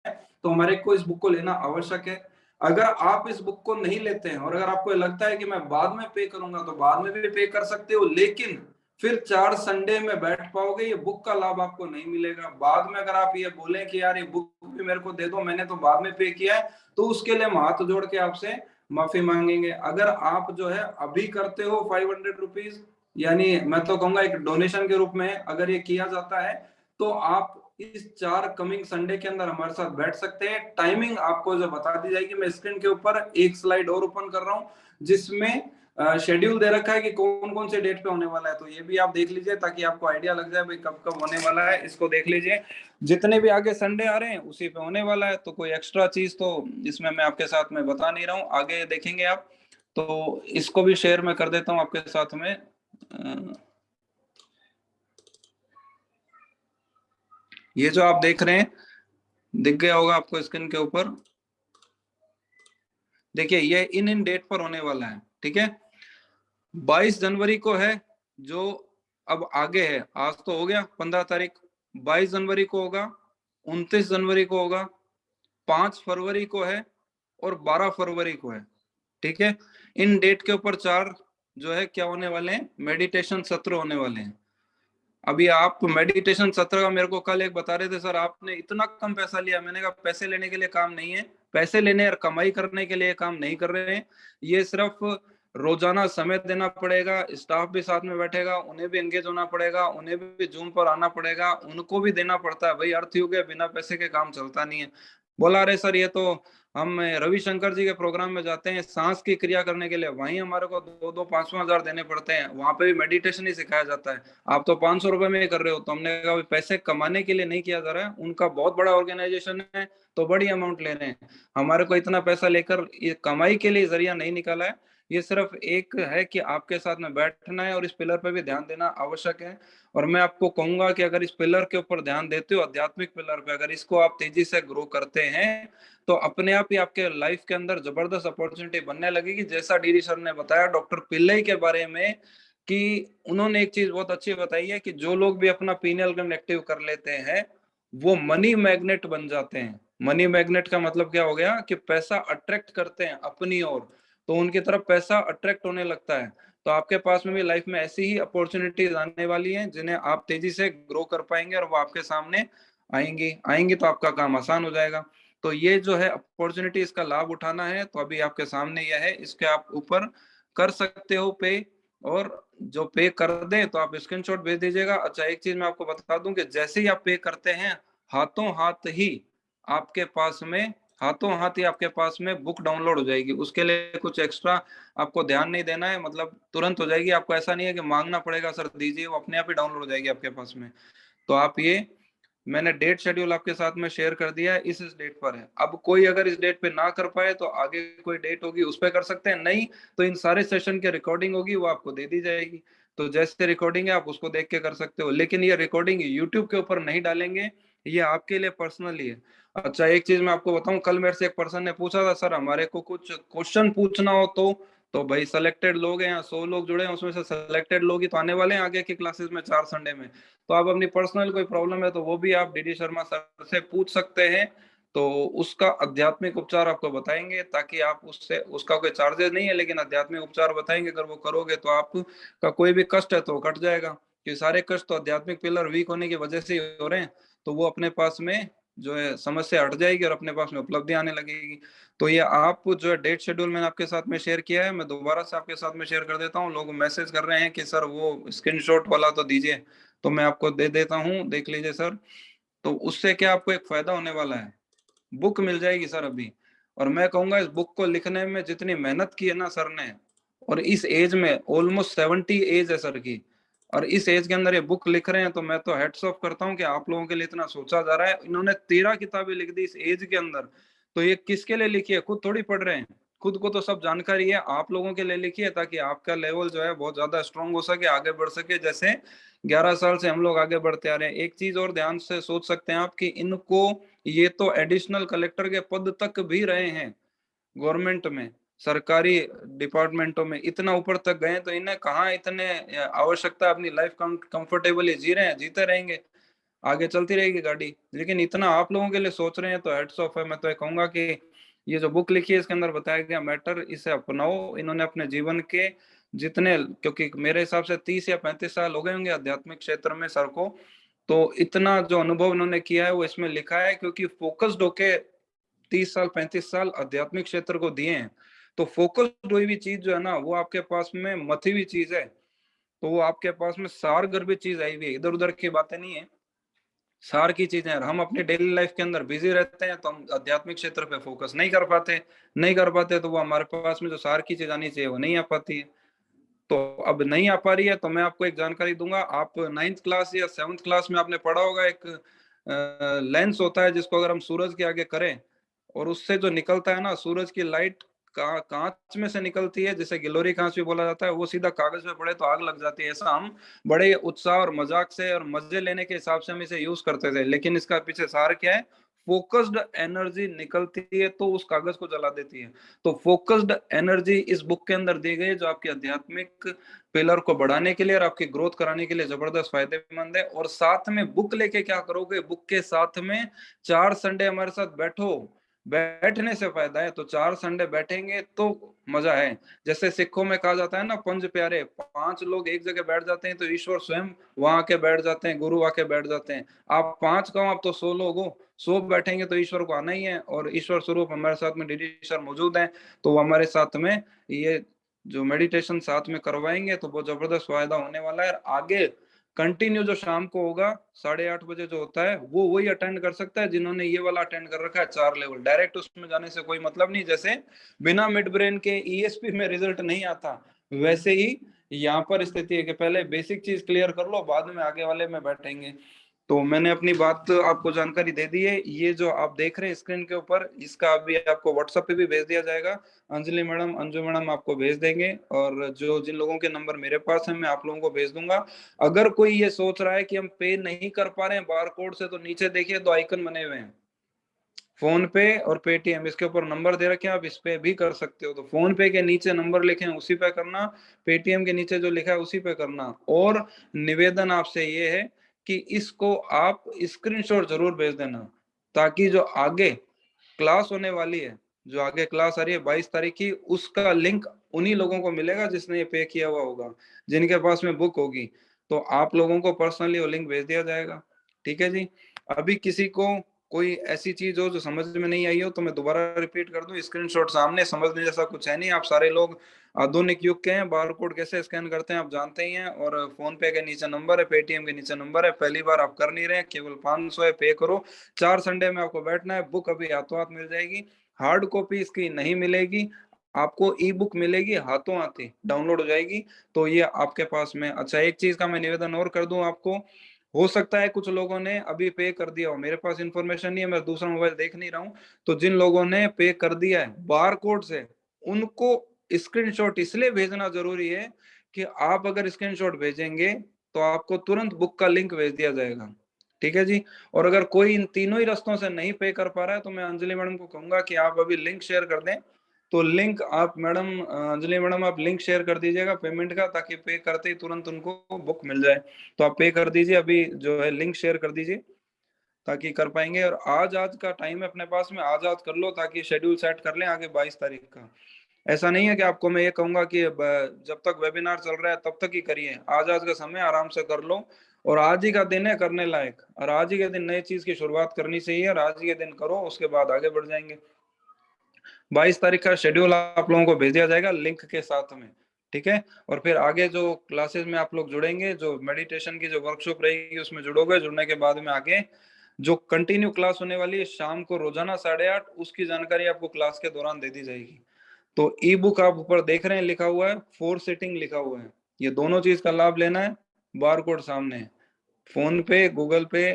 तो हमारे को इस बुक को लेना आवश्यक है। अगर आप इस बुक को नहीं लेते हैं और अगर आपको लगता है कि मैं बाद में पे करूंगा, तो बाद में भी पे कर सकते हो, लेकिन फिर 4 संडे में बैठ पाओगे, ये बुक का लाभ आपको नहीं मिलेगा। बाद में अगर आप ये बोलें कि यार ये बुक भी मेरे को दे दो, मैंने तो बाद में पे किया है, तो उसके लिए हम हाथ जोड़ के आपसे माफी मांगेंगे। अगर आप जो है अभी करते हो 500 रुपीज, यानी मैं तो कहूंगा एक डोनेशन के रूप में अगर ये किया जाता है, तो आप इस 4 कमिंग संडे के अंदर हमारे साथ बैठ सकते हैं। टाइमिंग आपको जो बता दी जाएगी, मैं स्क्रीन के ऊपर एक स्लाइड और ओपन कर रहा हूं जिसमें शेड्यूल दे रखा है कि कौन कौन से डेट पे होने वाला है, तो ये भी आप देख लीजिए ताकि आपको आइडिया लग जाए भाई कब कब होने वाला है। इसको देख लीजिए, जितने भी आगे संडे आ रहे हैं उसी पे होने वाला है, तो कोई एक्स्ट्रा चीज तो इसमें मैं आपके साथ में बता नहीं रहा हूँ, आगे देखेंगे आप। तो इसको भी शेयर मैं कर देता हूँ आपके साथ में। ये जो आप देख रहे हैं, दिख गया होगा आपको स्क्रीन के ऊपर, देखिए ये इन डेट पर होने वाला है, ठीक है। 22 जनवरी को है, जो अब आगे है, आज तो हो गया 15 तारीख, 22 जनवरी को होगा, 29 जनवरी को होगा, 5 फरवरी को है और 12 फरवरी को है, ठीक है। इन डेट के ऊपर 4 जो है क्या होने वाले हैं, मेडिटेशन सत्र होने वाले हैं। अभी आप मेडिटेशन सत्र का मेरे को कल एक बता रहे थे, सर आपने इतना कम पैसा लिया। मैंने कहा पैसे लेने के लिए काम नहीं है, पैसे लेने और कमाई करने के लिए काम नहीं कर रहे हैं, ये सिर्फ रोजाना समय देना पड़ेगा, स्टाफ भी साथ में बैठेगा, उन्हें भी एंगेज होना पड़ेगा, उन्हें भी जूम पर आना पड़ेगा, उनको भी देना पड़ता है भाई, अर्थ युग है, बिना पैसे के काम चलता नहीं है। बोला अरे सर ये तो हम रविशंकर जी के प्रोग्राम में जाते हैं सांस की क्रिया करने के लिए, वहीं हमारे को 2-5 हजार देने पड़ते हैं, वहां पे भी मेडिटेशन ही सिखाया जाता है, आप तो 500 रुपए में ही कर रहे हो। तो हमने कहा पैसे कमाने के लिए नहीं किया जा रहा है, उनका बहुत बड़ा ऑर्गेनाइजेशन है तो बड़ी अमाउंट ले रहे हैं, हमारे को इतना पैसा लेकर ये कमाई के लिए जरिया नहीं निकाला है, ये सिर्फ एक है कि आपके साथ में बैठना है और इस पिलर पे भी ध्यान देना आवश्यक है। और मैं आपको कहूंगा कि अगर इस पिलर के ऊपर ध्यान देते हो, आध्यात्मिक पिलर पे, अगर इसको आप तेजी से ग्रो करते हैं, तो अपने आप ही आपके लाइफ के अंदर जबरदस्त अपॉर्चुनिटी बनने लगेगी। जैसा डीडी सर ने बताया डॉक्टर पिल्लई के बारे में, कि उन्होंने एक चीज बहुत अच्छी बताई है कि जो लोग भी अपना पीनियल ग्लैंड एक्टिव कर लेते हैं वो मनी मैग्नेट बन जाते हैं। मनी मैग्नेट का मतलब क्या हो गया कि पैसा अट्रैक्ट करते हैं अपनी ओर, तो उनकी तरफ पैसा अट्रैक्ट होने लगता है। तो आपके पास में भी लाइफ में ऐसी ही अपॉर्चुनिटीज आने वाली हैं जिन्हें आप तेजी से ग्रो कर पाएंगे और वो आपके सामने आएंगी तो आपका काम आसान हो जाएगा। तो ये जो है अपॉर्चुनिटी, इसका लाभ उठाना है तो अभी आपके सामने यह है, इसके आप ऊपर कर सकते हो पे, और जो पे कर दें तो आप स्क्रीनशॉट भेज दीजिएगा। अच्छा एक चीज मैं आपको बता दूं कि जैसे ही आप पे करते हैं हाथों हाथ ही आपके पास में बुक डाउनलोड हो जाएगी। उसके लिए कुछ एक्स्ट्रा आपको ध्यान नहीं देना है, मतलब तुरंत हो जाएगी, आपको ऐसा नहीं है कि मांगना पड़ेगा सर दीजिए, वो अपने आप ही डाउनलोड हो जाएगी आपके पास में। तो आप ये, मैंने डेट शेड्यूल आपके साथ में शेयर कर दिया है, इस डेट पर है। अब कोई अगर इस डेट पे ना कर पाए तो आगे कोई डेट होगी उस पर कर सकते हैं, नहीं तो इन सारे सेशन की रिकॉर्डिंग होगी वो आपको दे दी जाएगी, तो जैसे रिकॉर्डिंग है आप उसको देख के कर सकते हो। लेकिन ये रिकॉर्डिंग यूट्यूब के ऊपर नहीं डालेंगे, ये आपके लिए पर्सनली है। अच्छा एक चीज मैं आपको बताऊं, कल मेरे से एक पर्सन ने पूछा था सर हमारे को कुछ क्वेश्चन पूछना हो तो भाई सेलेक्टेड लोग हैं, यहाँ 100 लोग जुड़े हैं, उसमें से सेलेक्टेड लोग ही तो आने वाले हैं आगे की क्लासेस में 4 संडे में। तो आप अपनी पर्सनल कोई प्रॉब्लम है तो वो भी आप डीडी शर्मा सर से पूछ सकते हैं, तो उसका आध्यात्मिक उपचार आपको बताएंगे, ताकि आप उससे, उसका कोई चार्जेस नहीं है लेकिन आध्यात्मिक उपचार बताएंगे, अगर वो करोगे तो आपका कोई भी कष्ट है तो कट जाएगा, कि सारे कष्ट तो आध्यात्मिक पिलर वीक होने की वजह से ही हो रहे हैं। तो वो अपने पास में जो है समस्या हट जाएगी और अपने पास में उपलब्धि आने लगेगी। तो ये आप जो है डेट शेड्यूल मैंने आपके साथ में शेयर किया है, मैं दोबारा से आपके साथ में शेयर कर देता हूँ। लोग मैसेज कर रहे हैं कि सर वो स्क्रीनशॉट वाला तो दीजिए, तो मैं आपको दे देता हूँ, देख लीजिए सर। तो उससे क्या आपको एक फायदा होने वाला है, बुक मिल जाएगी सर अभी। और मैं कहूंगा इस बुक को लिखने में जितनी मेहनत की है ना सर ने, और इस एज में ऑलमोस्ट 70 एज है सर की, और इस एज के अंदर ये बुक लिख रहे हैं, तो मैं तो हेड्स ऑफ करता हूँ कि आप लोगों के लिए इतना सोचा जा रहा है। इन्होंने 13 किताबें लिख दी इस एज के अंदर, तो ये किसके लिए लिखी है? खुद थोड़ी पढ़ रहे हैं, खुद को तो सब जानकारी है, आप लोगों के लिए लिखी है ताकि आपका लेवल जो है बहुत ज्यादा स्ट्रांग हो सके, आगे बढ़ सके। जैसे 11 साल से हम लोग आगे बढ़ते आ रहे हैं। एक चीज और ध्यान से सोच सकते हैं आप कि इनको, ये तो एडिशनल कलेक्टर के पद तक भी रहे हैं गवर्नमेंट में, सरकारी डिपार्टमेंटों में इतना ऊपर तक गए, तो इन्हें कहाँ इतने आवश्यकता, अपनी लाइफ कंफर्टेबली जी रहे हैं, जीते रहेंगे, आगे चलती रहेगी गाड़ी। लेकिन इतना आप लोगों के लिए सोच रहे हैं, तो हेड्स ऑफ है। मैं तो ये कहूंगा कि ये जो बुक लिखी है इसके अंदर बताया गया मैटर, इसे अपनाओ। इन्होंने अपने जीवन के जितने, क्योंकि मेरे हिसाब से 30 या 35 साल हो गए होंगे आध्यात्मिक क्षेत्र में सर को, तो इतना जो अनुभव इन्होंने किया है वो इसमें लिखा है, क्योंकि फोकस्ड होके 30 साल 35 साल आध्यात्मिक क्षेत्र को दिए हैं। तो फोकस्ड हुई हुई चीज जो है ना, वो आपके पास में मथी हुई चीज है, तो वो आपके पास में सार गर्भित चीज आई हुई है, इधर उधर की बातें नहीं है, सार की चीजें। हम अपनी डेली लाइफ के अंदर बिजी रहते हैं, तो हम आध्यात्मिक क्षेत्र पे फोकस नहीं कर पाते, तो वो हमारे पास में जो सार की चीज आनी चाहिए वो नहीं आ पाती है। तो अब नहीं आ पा रही है, तो मैं आपको एक जानकारी दूंगा। आप 9th क्लास या 7th क्लास में आपने पढ़ा होगा, एक लेंस होता है जिसको अगर हम सूरज के आगे करें, और उससे जो निकलता है ना, सूरज की लाइट कांच में से निकलती है, जिसे गिलोरी कांच भी बोला जाता है, वो सीधा कागज पे पड़े तो आग लग जाती है। ऐसा हम बड़े उत्साह और मजाक से और मजे लेने के हिसाब से हम इसे यूज करते थे, लेकिन इसका पीछे सार क्या है? फोकस्ड एनर्जी निकलती है तो उस कागज को जला देती है। तो फोकस्ड एनर्जी इस बुक के अंदर दी गई है, जो आपकी आध्यात्मिक पिलर को बढ़ाने के लिए और आपकी ग्रोथ कराने के लिए जबरदस्त फायदेमंद है। और साथ में बुक लेके क्या करोगे? बुक के साथ में 4 संडे हमारे साथ बैठो, बैठने से फायदा है। तो 4 संडे बैठेंगे तो मजा है। जैसे सिखों में कहा जाता है ना, 5 प्यारे, 5 लोग एक जगह बैठ जाते हैं तो ईश्वर स्वयं वहां आके बैठ जाते हैं, गुरु आके बैठ जाते हैं। आप 5 कहो, आप तो 100 लोग हो, 100 बैठेंगे तो ईश्वर को आना ही है। और ईश्वर स्वरूप हमारे साथ में डीडी सर मौजूद हैं, तो वो हमारे साथ में ये जो मेडिटेशन साथ में करवाएंगे, तो बहुत जबरदस्त फायदा होने वाला है। आगे कंटिन्यू जो शाम को होगा 8:30 बजे जो होता है, वो वही अटेंड कर सकता है जिन्होंने ये वाला अटेंड कर रखा है 4 लेवल। डायरेक्ट उसमें जाने से कोई मतलब नहीं। जैसे बिना मिड ब्रेन के ईएसपी में रिजल्ट नहीं आता, वैसे ही यहाँ पर स्थिति है कि पहले बेसिक चीज क्लियर कर लो, बाद में आगे वाले में बैठेंगे। तो मैंने अपनी बात आपको जानकारी दे दी है। ये जो आप देख रहे हैं स्क्रीन के ऊपर, इसका अभी आपको व्हाट्सएप पे भी भेज दिया जाएगा। अंजलि मैडम, अंजू मैडम आपको भेज देंगे, और जो जिन लोगों के नंबर मेरे पास है मैं आप लोगों को भेज दूंगा। अगर कोई ये सोच रहा है कि हम पे नहीं कर पा रहे हैं बार कोड से, तो नीचे देखिए 2 आइकन बने हुए हैं, फोन पे और पेटीएम, इसके ऊपर नंबर दे रखे हैं, आप इस पे भी कर सकते हो। तो फोन पे के नीचे नंबर लिखे हैं उसी पे करना, पेटीएम के नीचे जो लिखा है उसी पे करना। और निवेदन आपसे ये है कि इसको आप स्क्रीनशॉट जरूर भेज देना, ताकि जो आगे क्लास होने वाली है, जो आगे क्लास आ रही है 22 तारीख की, उसका लिंक उन्हीं लोगों को मिलेगा जिसने ये पे किया हुआ होगा, जिनके पास में बुक होगी। तो आप लोगों को पर्सनली वो लिंक भेज दिया जाएगा। ठीक है जी। अभी किसी को कोई ऐसी चीज हो जो समझ में नहीं आई हो, तो मैं दोबारा रिपीट कर दूं, स्क्रीनशॉट सामने, समझने जैसा कुछ है नहीं। आप सारे लोग आधुनिक युग के हैं, बार कोड कैसे स्कैन करते हैं आप जानते ही हैं। और फोन पे के नीचे नंबर है, पेटीएम के नीचे नंबर है। पहली बार आप कर नहीं रहे, केवल 500 है, पे करो। 4 संडे में आपको बैठना है। बुक अभी हाथों हाथ मिल जाएगी, हार्ड कॉपी इसकी नहीं मिलेगी, आपको ई बुक मिलेगी, हाथों हाथ ही डाउनलोड हो जाएगी। तो ये आपके पास में। अच्छा, एक चीज का मैं निवेदन और कर दूं आपको, हो सकता है कुछ लोगों ने अभी पे कर दिया हो, मेरे पास इंफॉर्मेशन नहीं है, मैं दूसरा मोबाइल देख नहीं रहा हूँ। तो जिन लोगों ने पे कर दिया है बार कोड से, उनको स्क्रीनशॉट इसलिए भेजना जरूरी है कि आप अगर स्क्रीनशॉट भेजेंगे तो आपको तुरंत बुक का लिंक भेज दिया जाएगा। ठीक है जी। और अगर कोई इन तीनों ही रास्तों से नहीं पे कर पा रहा है, तो मैं अंजलि मैडम को कहूंगा कि आप अभी लिंक शेयर कर दें। तो लिंक आप मैडम, अंजलि मैडम, आप लिंक शेयर कर दीजिएगा पेमेंट का, ताकि पे करते ही तुरंत उनको बुक मिल जाए। तो आप पे कर दीजिए, अभी जो है लिंक शेयर कर दीजिए ताकि कर पाएंगे। और आज का टाइम है अपने पास में, आज कर लो ताकि शेड्यूल सेट कर लें आगे 22 तारीख का। ऐसा नहीं है कि आपको मैं ये कहूंगा कि जब तक वेबिनार चल रहा है तब तक ही करिए। आज का समय आराम से कर लो, और आज ही का दिन है करने लायक, और आज ही के दिन नई चीज की शुरुआत करनी चाहिए, और आज ही के दिन करो, उसके बाद आगे बढ़ जाएंगे। 22 तारीख का शेड्यूल आप लोगों को भेज दिया जाएगा लिंक के साथ में, ठीक है। और फिर आगे जो क्लासेस में आप लोग जुड़ेंगे, जो मेडिटेशन की जो वर्कशॉप रहेगी उसमें जुड़ोगे, जुड़ने के बाद में आगे जो कंटिन्यू क्लास होने वाली है शाम को रोजाना 8:30, उसकी जानकारी आपको क्लास के दौरान दे दी जाएगी। तो ई बुक आप ऊपर देख रहे हैं लिखा हुआ है 4 सीटिंग लिखा हुआ है, ये दोनों चीज का लाभ लेना है। बार कोड सामने है, फोन पे, गूगल पे,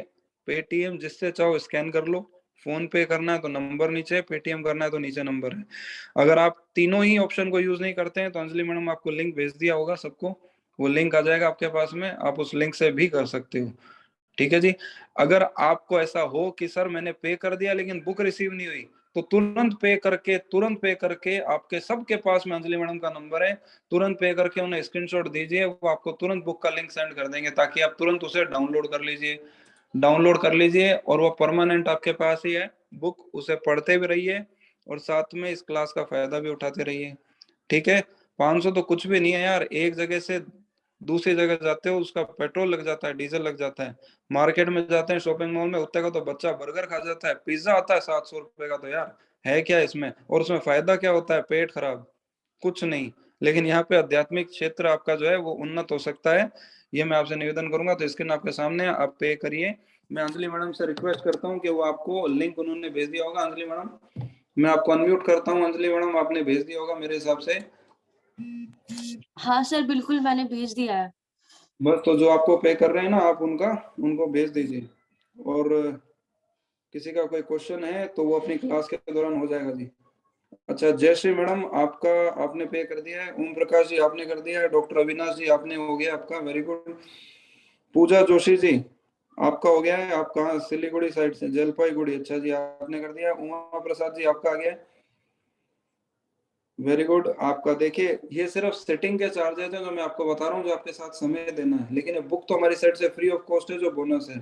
पेटीएम, जिससे चाहो स्कैन कर लो। फोन पे करना है तो नंबर नीचे, पेटीएम करना है तो नीचे नंबर है। अगर आप तीनों ही ऑप्शन को यूज नहीं करते हैं तो अंजलि मैडम आपको लिंक भेज दिया होगा सबको, वो लिंक आ जाएगा आपके पास में, आप उस लिंक से भी कर सकते हो, ठीक है जी। अगर आपको ऐसा हो कि सर मैंने पे कर दिया लेकिन बुक रिसीव नहीं हुई, तो तुरंत पे करके आपके सबके पास में अंजलि मैडम का नंबर है, तुरंत पे करके उन्हें स्क्रीनशॉट दीजिए, वो आपको तुरंत बुक का लिंक सेंड कर देंगे, ताकि आप तुरंत उसे डाउनलोड कर लीजिए और वो परमानेंट आपके पास ही है बुक, उसे पढ़ते भी रहिए और साथ में इस क्लास का फायदा भी उठाते रहिए, ठीक है। 500 तो कुछ भी नहीं है यार, एक जगह से दूसरी जगह जाते हो उसका पेट्रोल लग जाता है, डीजल लग जाता है। मार्केट में जाते हैं, शॉपिंग मॉल में, उतने का तो बच्चा बर्गर खा जाता है, पिज्जा आता है 700 रुपए का, तो यार है क्या इसमें, और उसमें फायदा क्या होता है, पेट खराब, कुछ नहीं। लेकिन यहाँ पे आध्यात्मिक क्षेत्र आपका जो है वो उन्नत हो सकता है, ये मैं आपसे निवेदन करूंगा। तो स्क्रीन आपके सामने है, आप पे करिए। मैं अंजलि मैडम से रिक्वेस्ट करता हूँ कि वो आपको लिंक उन्होंने भेज दिया होगा। अंजलि मैडम, मैं आपको अनम्यूट करता हूँ। अंजलि मैडम, आपने भेज दिया होगा मेरे हिसाब से। हाँ सर, बिल्कुल मैंने भेज दिया है। बस, तो जो आपको पे कर रहे हैं ना, आप उनको भेज दीजिए। और किसी का कोई क्वेश्चन है तो वो अपनी क्लास के दौरान हो जाएगा जी। अच्छा, जयश्री मैडम आपने पे कर दिया है, ओम प्रकाश जी आपने कर दिया है, डॉक्टर अविनाश जी आपने हो गया आपका, वेरी गुड। पूजा जोशी जी आपका हो गया है, आप कहाँ, सिलीगुड़ी साइड से, जलपाईगुड़ी, अच्छा जी आपने कर दिया। उमा प्रसाद जी आपका आ गया है, वेरी गुड। आपका देखिए, ये सिर्फ सेटिंग के चार्जेस है जो मैं आपको बता रहा हूँ, जो आपके साथ समय देना है, लेकिन बुक तो हमारी साइड से फ्री ऑफ कॉस्ट है, जो बोनस है,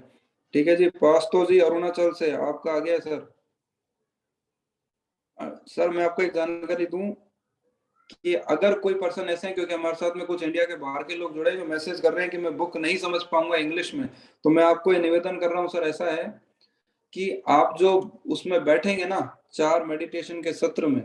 ठीक है जी। पास्तो जी अरुणाचल से आपका आ गया है सर। सर मैं आपको एक जानकारी दूं कि अगर कोई पर्सन ऐसे हैं, क्योंकि हमारे साथ में कुछ इंडिया के बाहर के लोग जुड़े हैं जो मैसेज कर रहे हैं कि मैं बुक नहीं समझ पाऊंगा इंग्लिश में, तो मैं आपको ये निवेदन कर रहा हूँ सर, ऐसा है कि आप जो उसमें बैठेंगे ना 4 मेडिटेशन के सत्र में,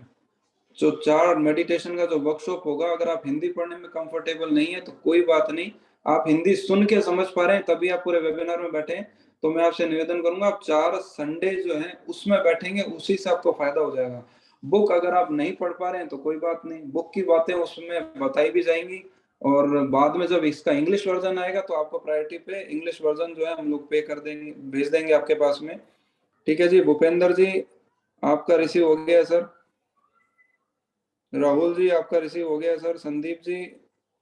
जो 4 मेडिटेशन का जो वर्कशॉप होगा, अगर आप हिंदी पढ़ने में कंफर्टेबल नहीं है तो कोई बात नहीं, आप हिंदी सुन के समझ पा रहे हैं तभी आप पूरे वेबिनार में बैठे हैं, तो मैं आपसे निवेदन करूंगा आप 4 संडे जो है उसमें बैठेंगे, उसी से आपको फायदा हो जाएगा। बुक अगर आप नहीं पढ़ पा रहे हैं तो कोई बात नहीं, बुक की बातें उसमें बताई भी जाएंगी, और बाद में जब इसका इंग्लिश वर्जन आएगा तो आपको प्रायोरिटी पे इंग्लिश वर्जन जो है हम लोग पे कर देंगे, भेज देंगे आपके पास में, ठीक है जी। भूपेंद्र जी आपका रिसीव हो गया सर। राहुल जी आपका रिसीव हो गया सर। संदीप जी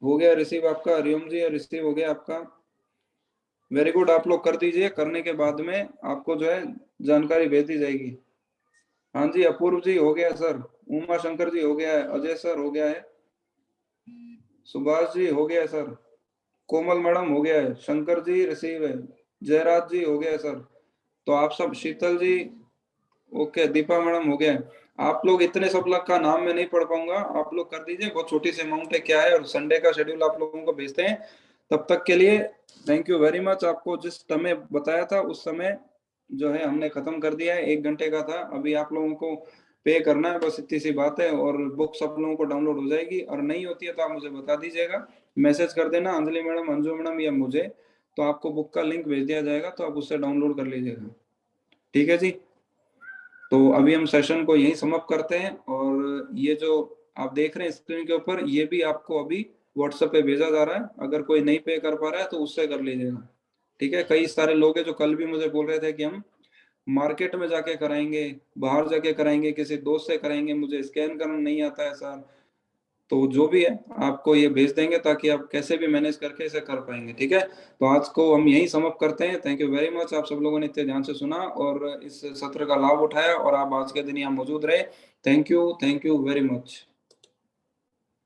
हो गया रिसीव आपका। हरिओम जी रिसीव हो गया आपका, वेरी गुड। आप लोग कर दीजिए, करने के बाद में आपको जो है जानकारी भेज दी जाएगी। हाँ जी, अपूर्व जी हो गया सर। उमा शंकर जी हो गया है। अजय सर हो गया है। सुभाष जी हो गया है सर। कोमल मैडम हो गया है। शंकर जी रिसीव है। जयराज जी हो गया है सर। तो आप सब, शीतल जी ओके, दीपा मैडम हो गया है। आप लोग इतने सब लोग का नाम मैं नहीं पढ़ पाऊंगा, आप लोग कर दीजिए, बहुत छोटी सी अमाउंट है क्या है, और संडे का शेड्यूल आप लोगों को भेजते हैं। तब तक के लिए थैंक यू वेरी मच। आपको जिस समय बताया था उस समय जो है हमने खत्म कर दिया है, 1 घंटे का था। अभी आप लोगों को पे करना है, बस इतनी सी बात है, और बुक सब लोगों को डाउनलोड हो जाएगी। और नहीं होती है तो आप मुझे बता दीजिएगा, मैसेज कर देना अंजलि मैडम, अंजू मैडम या मुझे, तो आपको बुक का लिंक भेज दिया जाएगा, तो आप उससे डाउनलोड कर लीजिएगा, ठीक है जी। तो अभी हम सेशन को यहीं समाप्त करते हैं, और ये जो आप देख रहे हैं स्क्रीन के ऊपर, ये भी आपको अभी व्हाट्सएप पे भेजा जा रहा है, अगर कोई नहीं पे कर पा रहा है तो उससे कर लीजिएगा, ठीक है। कई सारे लोग हैं जो कल भी मुझे बोल रहे थे कि हम मार्केट में जाके कराएंगे, बाहर जाके कराएंगे, किसी दोस्त से कराएंगे, मुझे स्कैन करना नहीं आता है सर। तो जो भी है आपको ये भेज देंगे, ताकि आप कैसे भी मैनेज करके इसे कर पाएंगे, ठीक है। तो आज को हम यही समाप्त करते हैं। थैंक यू वेरी मच, आप सब लोगों ने इतने ध्यान से सुना और इस सत्र का लाभ उठाया, और आप आज के दिन यहाँ मौजूद रहे। Thank you very much.